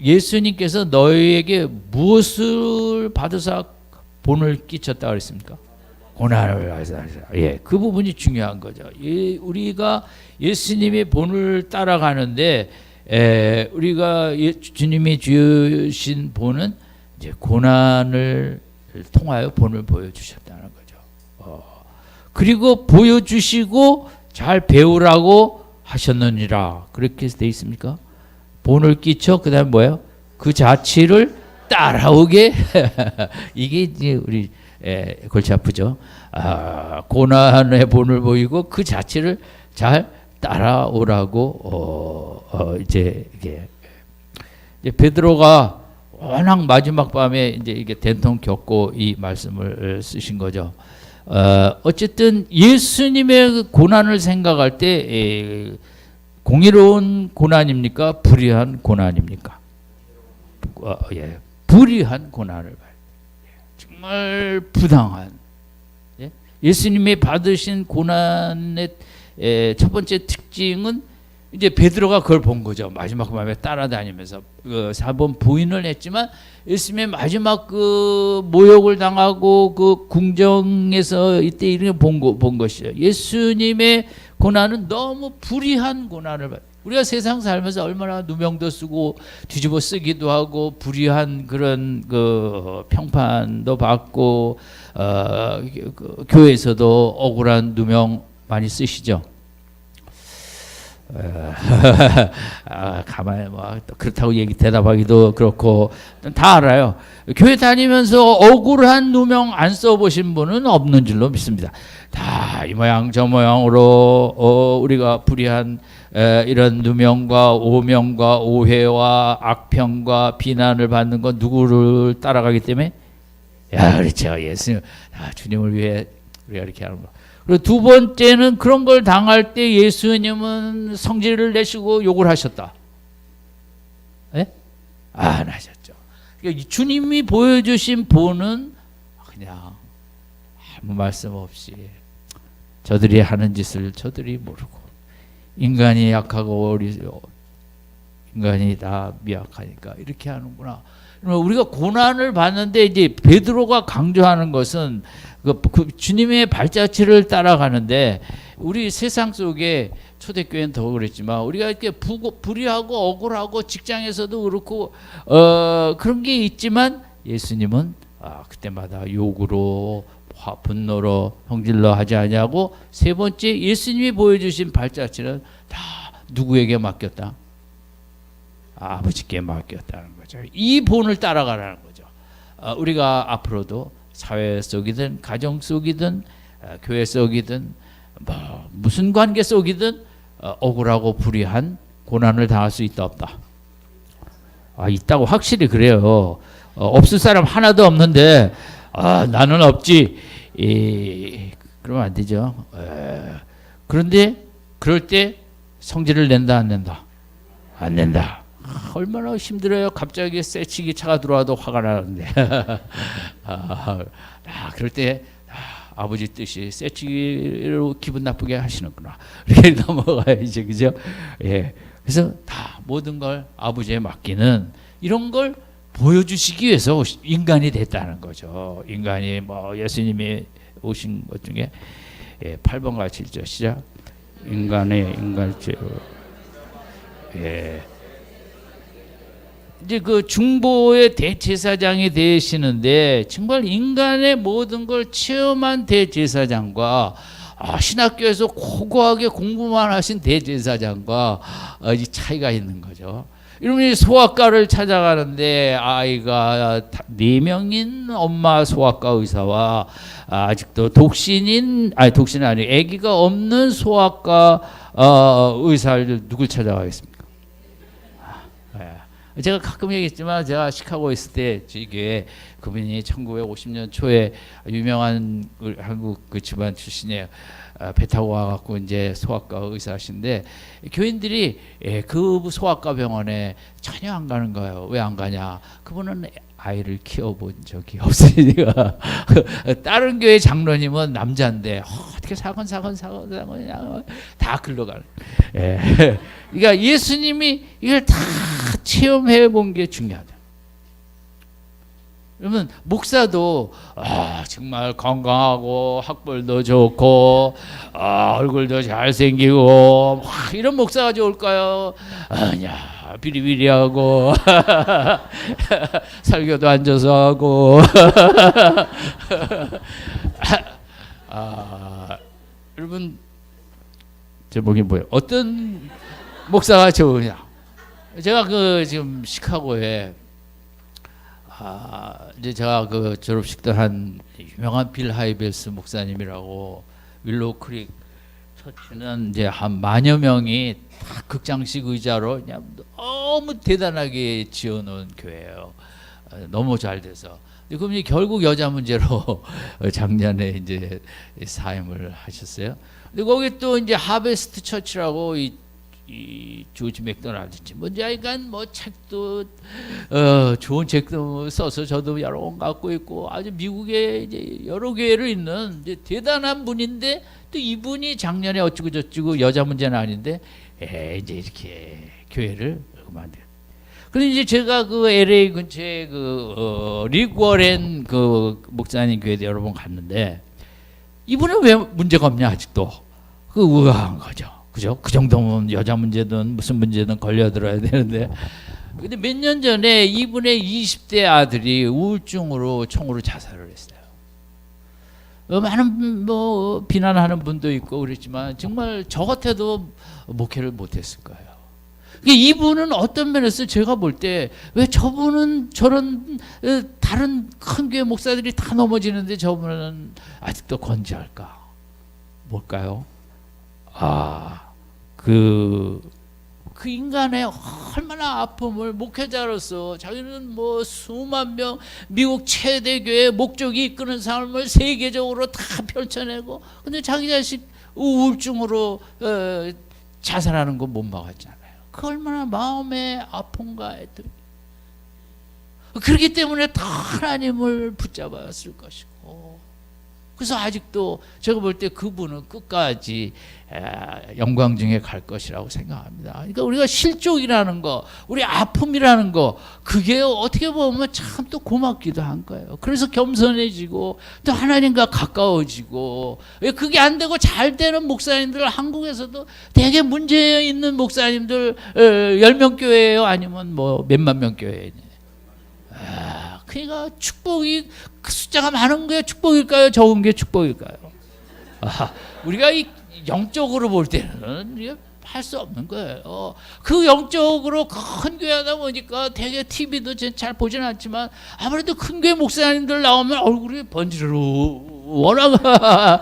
예수님께서 너희에게 무엇을 받으사 본을 끼쳤다 그랬습니까? 고난을 받으사. 그 부분이 중요한 거죠. 우리가 예수님의 본을 따라가는데 우리가 주님이 주신 본은 이제 고난을 통하여 본을 보여주셨다는 거죠. 그리고 보여주시고 잘 배우라고 하셨느니라. 그렇게 돼 있습니까? 본을 끼쳐 그다음 뭐예요? 그 자취를 따라오게. 이게 이제 우리 골치 아프죠. 고난의 본을 보이고 그 자취를 잘 따라오라고 이제 이게 베드로가 워낙 마지막 밤에 이제 이게 된통 겪고 이 말씀을 쓰신 거죠. 어쨌든 예수님의 고난을 생각할 때 공의로운 고난입니까? 불의한 고난입니까? 불의한 고난을 받아요. 정말 부당한. 예수님이 받으신 고난의 첫 번째 특징은 이제 베드로가 그걸 본 거죠. 마지막 밤에 따라다니면서 4번 부인을 했지만 예수님의 마지막 그 모욕을 당하고 그 궁정에서 이때 이런 본 것이죠. 예수님의 고난은 너무 불의한 고난을 받아요. 우리가 세상 살면서 얼마나 누명도 쓰고 뒤집어 쓰기도 하고 불의한 그런 그 평판도 받고 교회에서도 억울한 누명 많이 쓰시죠. 가만히 그렇다고 대답하기도 그렇고 다 알아요. 교회 다니면서 억울한 누명 안 써보신 분은 없는 줄로 믿습니다. 다 이 모양 저 모양으로 우리가 불의한 이런 누명과 오명과 오해와 악평과 비난을 받는 건 누구를 따라가기 때문에? 그렇죠. 예수님, 주님을 위해 우리가 이렇게 하는 거. 그리고 두 번째는 그런 걸 당할 때 예수님은 성질을 내시고 욕을 하셨다. 안 하셨죠. 그러니까 주님이 보여주신 본은 그냥 아무 말씀 없이 저들이 하는 짓을 저들이 모르고, 인간이 약하고 인간이 다 미약하니까 이렇게 하는구나. 우리가 고난을 받는데 이제 베드로가 강조하는 것은 그 주님의 발자취를 따라가는데, 우리 세상 속에 초대교회는 더 그랬지만 우리가 이렇게 불의하고 억울하고 직장에서도 그렇고 그런 게 있지만 예수님은 그때마다 욕으로 분노로 성질로 하지 않냐고. 세 번째, 예수님이 보여주신 발자취는 다 누구에게 맡겼다? 아버지께 맡겼다는 거죠. 이 본을 따라가라는 거죠. 우리가 앞으로도 사회 속이든 가정 속이든 교회 속이든 무슨 관계 속이든 억울하고 불의한 고난을 당할 수 있다 없다? 있다고 확실히 그래요. 없을 사람 하나도 없는데 나는 없지. 그러면 안 되죠. 그런데 그럴 때 성질을 낸다 안 낸다? 안 낸다. 얼마나 힘들어요. 갑자기 새치기 차가 들어와도 화가 나는데 그럴 때 아버지 뜻이 새치기로 기분 나쁘게 하시는구나. 이렇게 넘어가야지, 그죠? 예. 그래서 다 모든 걸 아버지에 맡기는 이런 걸 보여주시기 위해서 인간이 됐다는 거죠. 인간이 뭐 예수님이 오신 것 중에 8번과 7절 시작. 인간의 인간죄로 이제 그 중보의 대제사장이 되시는데 정말 인간의 모든 걸 체험한 대제사장과 신학교에서 고고하게 공부만 하신 대제사장과 이 차이가 있는 거죠. 이러면 소아과를 찾아가는데 아이가 4명인 엄마 소아과 의사와 아직도 독신이 아니고 아기가 없는 소아과 의사를 누굴 찾아가겠습니까? 제가 가끔 얘기했지만 제가 시카고에 있을 때 저희 교회 그분이 1950년 초에 유명한 한국 그 집안 출신의 배 타고 와갖고 이제 소아과 의사하신데 교인들이 그 소아과 병원에 전혀 안 가는 거예요. 왜 안 가냐? 그분은 아이를 키워본 적이 없으니까. 다른 교회 장로님은 남자인데 어떻게 사건 다 글러가는. 그러니까 예수님이 이걸 다 체험해 본 게 중요하다. 그러면 목사도 정말 건강하고 학벌도 좋고 얼굴도 잘생기고 이런 목사가 좋을까요? 아니야, 비리비리하고 설교도 앉아서 하고 여러분 제목이 뭐예요? 어떤 목사가 좋으냐? 제가 그 지금 시카고에 이제 제가 그 졸업식 때 한 유명한 빌 하이벨스 목사님이라고 윌로우 크릭 처치는 이제 한 10,000여 명이 다 극장식 의자로 그냥 너무 대단하게 지어놓은 교회예요. 너무 잘 돼서. 그분이 결국 여자 문제로 작년에 이제 사임을 하셨어요. 근데 거기 또 이제 하베스트 처치라고 이 조지 맥도날드인지 뭔지 하여간 뭐 책도 좋은 책도 써서 저도 여러 권 갖고 있고 아주 미국에 이제 여러 교회를 있는 이제 대단한 분인데 또 이분이 작년에 어쩌고 저쩌고 여자 문제는 아닌데 이제 이렇게 교회를 만들. 근데 이제 제가 그 LA 근처에 그 릭 워렌 그 목사님 교회에 여러 번 갔는데 이분은 왜 문제가 없냐 아직도 그 의아한 거죠. 그죠? 그 정도면 여자 문제든 무슨 문제든 걸려들어야 되는데 근데 몇 년 전에 이분의 20대 아들이 우울증으로 총으로 자살을 했어요. 많은 뭐 비난하는 분도 있고 그랬지만 정말 저 같아도 목회를 못했을 거예요. 이분은 어떤 면에서 제가 볼 때 왜 저분은 저런 다른 큰 교회 목사들이 다 넘어지는데 저분은 아직도 건재할까? 뭘까요? 그 인간의 얼마나 아픔을 목회자로서 자기는 뭐 수만 명 미국 최대 교회 목적이 이끄는 삶을 세계적으로 다 펼쳐내고 근데 자기 자식 우울증으로 자살하는 거 못 막았잖아요. 그 얼마나 마음의 아픔과 했더니 그렇기 때문에 다 하나님을 붙잡았을 것이고 그래서 아직도 제가 볼 때 그분은 끝까지 영광중에 갈 것이라고 생각합니다. 그러니까 우리가 실족이라는 거, 우리 아픔이라는 거, 그게 어떻게 보면 참 또 고맙기도 한 거예요. 그래서 겸손해지고 또 하나님과 가까워지고 그게 안 되고 잘 되는 목사님들 한국에서도 되게 문제 있는 목사님들 10명 교회예요, 아니면 뭐 몇만 명 교회예요. 그러니까 축복이 그 숫자가 많은 게 축복일까요? 적은 게 축복일까요? 우리가 이 영적으로 볼 때는 할 수 없는 거예요. 그 영적으로 큰 교회 하다 보니까 되게 TV도 잘 보지는 않지만 아무래도 큰 교회 목사님들 나오면 얼굴이 번지르르 워낙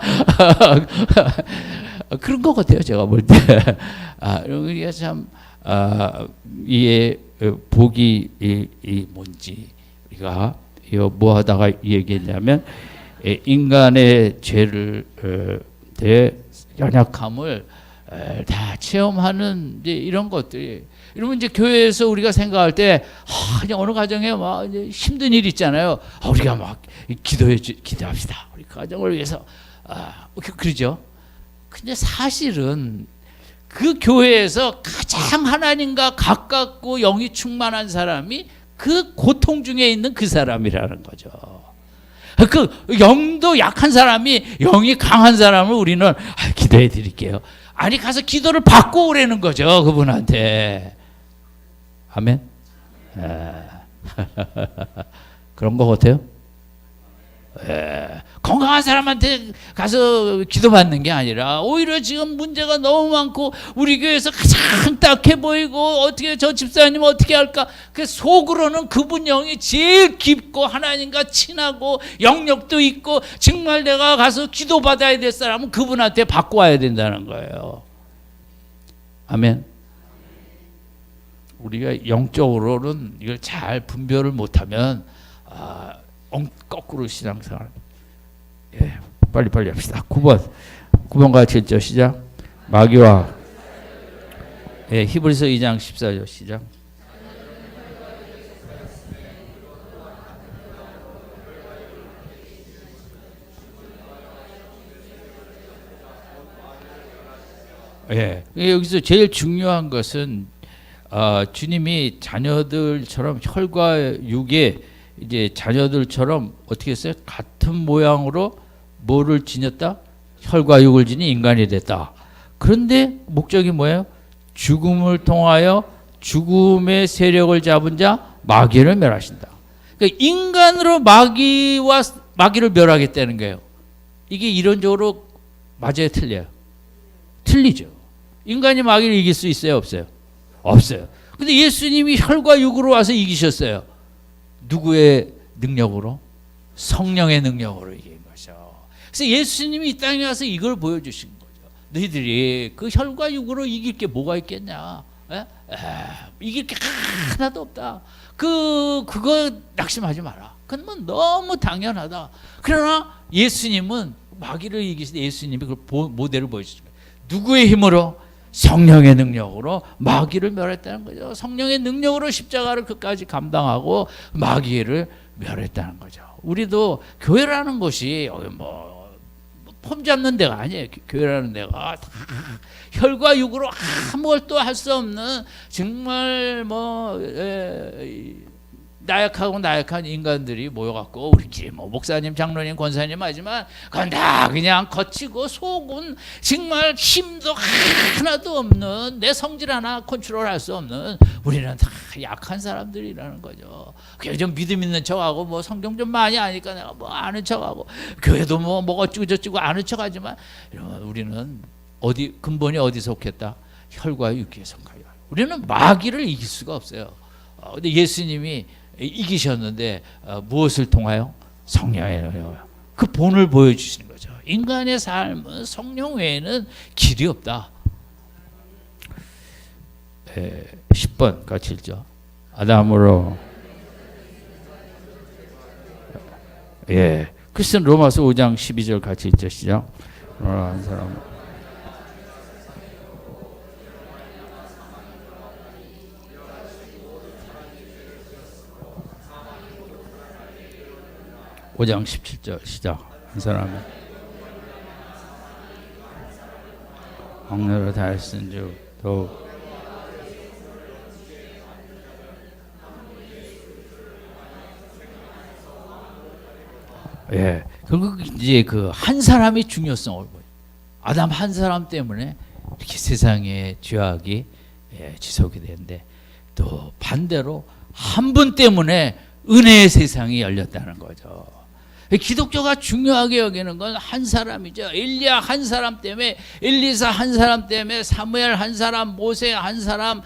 그런 것 같아요. 제가 볼 때. 이게 참 이의 복이 뭔지 우리가 뭐 하다가 얘기했냐면 인간의 죄를 대 연약함을 다 체험하는 이제 이런 것들이. 이러면 이제 교회에서 우리가 생각할 때 그냥 어느 가정에 막 이제 힘든 일 있잖아요. 우리가 막 기도합시다. 우리 가정을 위해서 그러죠. 근데 사실은 그 교회에서 가장 하나님과 가깝고 영이 충만한 사람이 그 고통 중에 있는 그 사람이라는 거죠. 그 영도 약한 사람이 영이 강한 사람을 우리는 기도해 드릴게요. 아니 가서 기도를 받고 오라는 거죠. 그분한테. 아멘. 그런 거 같아요. 건강한 사람한테 가서 기도받는 게 아니라 오히려 지금 문제가 너무 많고 우리 교회에서 가장 딱해 보이고 어떻게 저 집사님 어떻게 할까? 그 속으로는 그분 영이 제일 깊고 하나님과 친하고 영역도 있고 정말 내가 가서 기도받아야 될 사람은 그분한테 받고 와야 된다는 거예요. 아멘. 우리가 영적으로는 이걸 잘 분별을 못하면 거꾸로 신앙생활. 빨리 합시다. 9번과 7절 시작. 마귀와 히브리서 2장 14절 시작. 여기서 제일 중요한 것은 주님이 자녀들처럼 혈과 육의 이제 자녀들처럼 어떻게 했어요? 같은 모양으로 뭐를 지녔다? 혈과 육을 지닌 인간이 됐다. 그런데 목적이 뭐예요? 죽음을 통하여 죽음의 세력을 잡은 자 마귀를 멸하신다. 그러니까 인간으로 마귀를 멸하겠다는 거예요. 이게 이론적으로 맞아요, 틀려요? 틀리죠. 인간이 마귀를 이길 수 있어요, 없어요? 없어요. 근데 예수님이 혈과 육으로 와서 이기셨어요. 누구의 능력으로? 성령의 능력으로 이긴 거죠. 그래서 예수님이 이 땅에 와서 이걸 보여주신 거죠. 너희들이 그 혈과 육으로 이길 게 뭐가 있겠냐? 이길 게 하나도 없다. 그거 낙심하지 마라. 그건 뭐 너무 당연하다. 그러나 예수님은 마귀를 이기신 예수님이 그 모델을 보여주신 거예요. 누구의 힘으로? 성령의 능력으로 마귀를 멸했다는 거죠. 성령의 능력으로 십자가를 끝까지 감당하고 마귀를 멸했다는 거죠. 우리도 교회라는 곳이 폼 잡는 데가 아니에요. 교회라는 데가 다 혈과 육으로 아무것도 할 수 없는 정말 나약한 인간들이 모여갖고 우리끼리 목사님, 장로님, 권사님 하지만 그건 다 그냥 거치고 속은 정말 힘도 하나도 없는 내 성질 하나 컨트롤할 수 없는 우리는 다 약한 사람들이라는 거죠. 그냥 좀 믿음 있는 척하고 성경 좀 많이 아니까 내가 아는 척하고 교회도 어찌고 저찌고 아는 척하지만 우리는 근본이 어디 속했다? 혈과 육에 속하여. 우리는 마귀를 이길 수가 없어요. 근데 예수님이 이기셨는데 무엇을 통하여? 성령의 능력으로. 그 본을 보여주시는 거죠. 인간의 삶은 성령 외에는 길이 없다. 10번 같이 읽죠. 아담으로 크리스천 로마서 5장 12절 같이 읽죠. 시작. 한 사람 5장 17절 시작. 한 사람은 억누로 다 쓴즉 더욱 그리고 이제 그 한 사람의 중요성을 보여요. 아담 한 사람 때문에 이렇게 세상의 죄악이 지속이 되는데 또 반대로 한 분 때문에 은혜의 세상이 열렸다는 거죠. 기독교가 중요하게 여기는 건 한 사람이죠. 엘리야 한 사람 때문에, 엘리사 한 사람 때문에, 사무엘 한 사람, 모세 한 사람,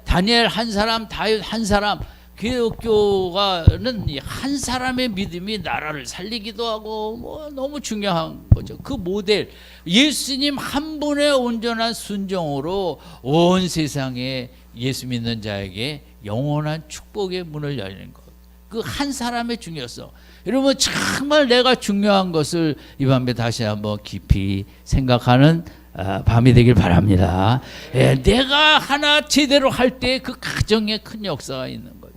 다니엘 한 사람, 다윗 한 사람. 기독교가는 한 사람의 믿음이 나라를 살리기도 하고 너무 중요한 거죠. 그 모델 예수님 한 분의 온전한 순종으로 온 세상에 예수 믿는 자에게 영원한 축복의 문을 열리는 것. 그 한 사람의 중요성. 여러분 정말 내가 중요한 것을 이 밤에 다시 한번 깊이 생각하는 밤이 되길 바랍니다. 예, 내가 하나 제대로 할 때 그 가정에 큰 역사가 있는 거죠.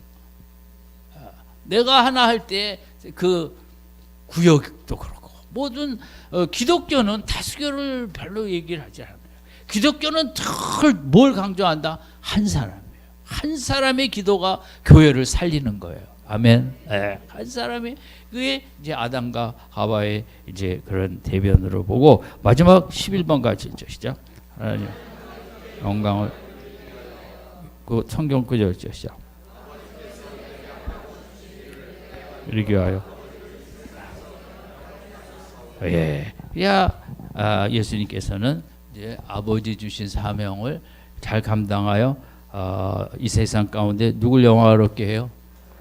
내가 하나 할 때 그 구역도 그렇고 모든 기독교는 다수교를 별로 얘기를 하지 않아요. 기독교는 뭘 강조한다? 한 사람이에요. 한 사람의 기도가 교회를 살리는 거예요. 아멘. 네. 한 사람이 그게 이제 아담과 하와의 이제 그런 대변으로 보고 마지막 11번 같이 읽죠. 시작. 하나님 영광을 그 성경 구절죠. 시작. 이렇게 하여 예수님께서는 이제 아버지 주신 사명을 잘 감당하여 이 세상 가운데 누굴 영화롭게 해요?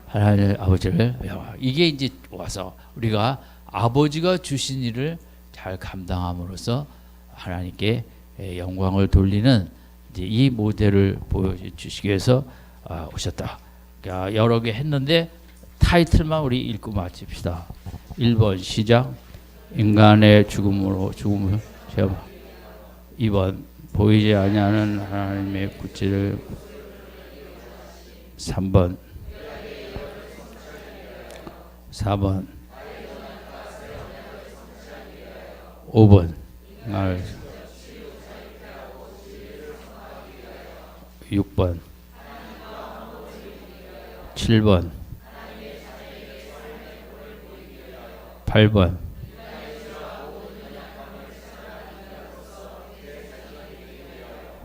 하나님 아버지를 영화. 이게 이제 와서 우리가 아버지가 주신 일을 잘 감당함으로써 하나님께 영광을 돌리는 이제 이 모델을 보여주시기 위해서 오셨다. 그러니까 여러 개 했는데 타이틀만 우리 읽고 마칩시다. 1번 시작. 인간의 죽음을 체험. 2번 보이지 아니하는 하나님의 구체를. 3번 4번 5번 6번 7번 8번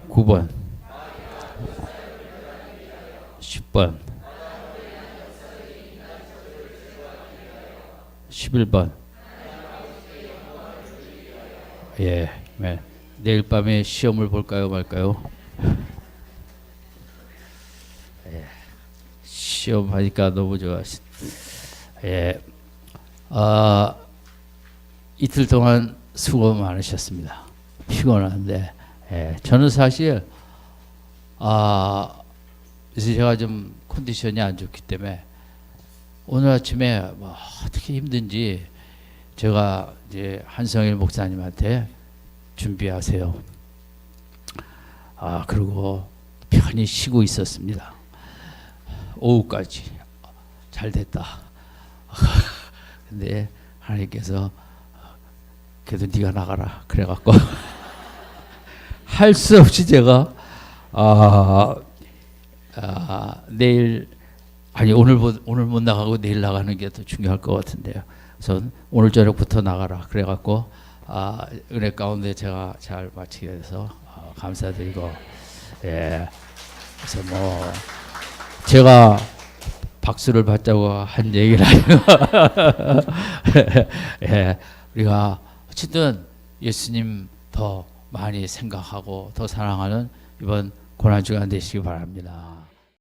9번 10번 11번 예, 네. 내일 밤에 시험을 볼까요 말까요? 예, 시험 하니까 너무 좋아. 예, 이틀 동안 수고 많으셨습니다. 피곤한데 저는 사실 그래서 제가 좀 컨디션이 안 좋기 때문에 오늘 아침에 뭐 어떻게 힘든지 제가 이제 한성일 목사님한테 준비하세요. 그리고 편히 쉬고 있었습니다. 오후까지 잘 됐다. 근데 하나님께서 그래도 네가 나가라 그래갖고 할 수 없이 제가 내일 오늘 못 나가고 내일 나가는 게 더 중요할 것 같은데요. 그래서 오늘 저녁부터 나가라 그래갖고 은혜 가운데 제가 잘 마치게 돼서 감사드리고 그래서 뭐 제가 박수를 받자고 한 얘기는 아니고 우리가 어쨌든 예수님 더 많이 생각하고 더 사랑하는 이번 고난주간 되시기 바랍니다.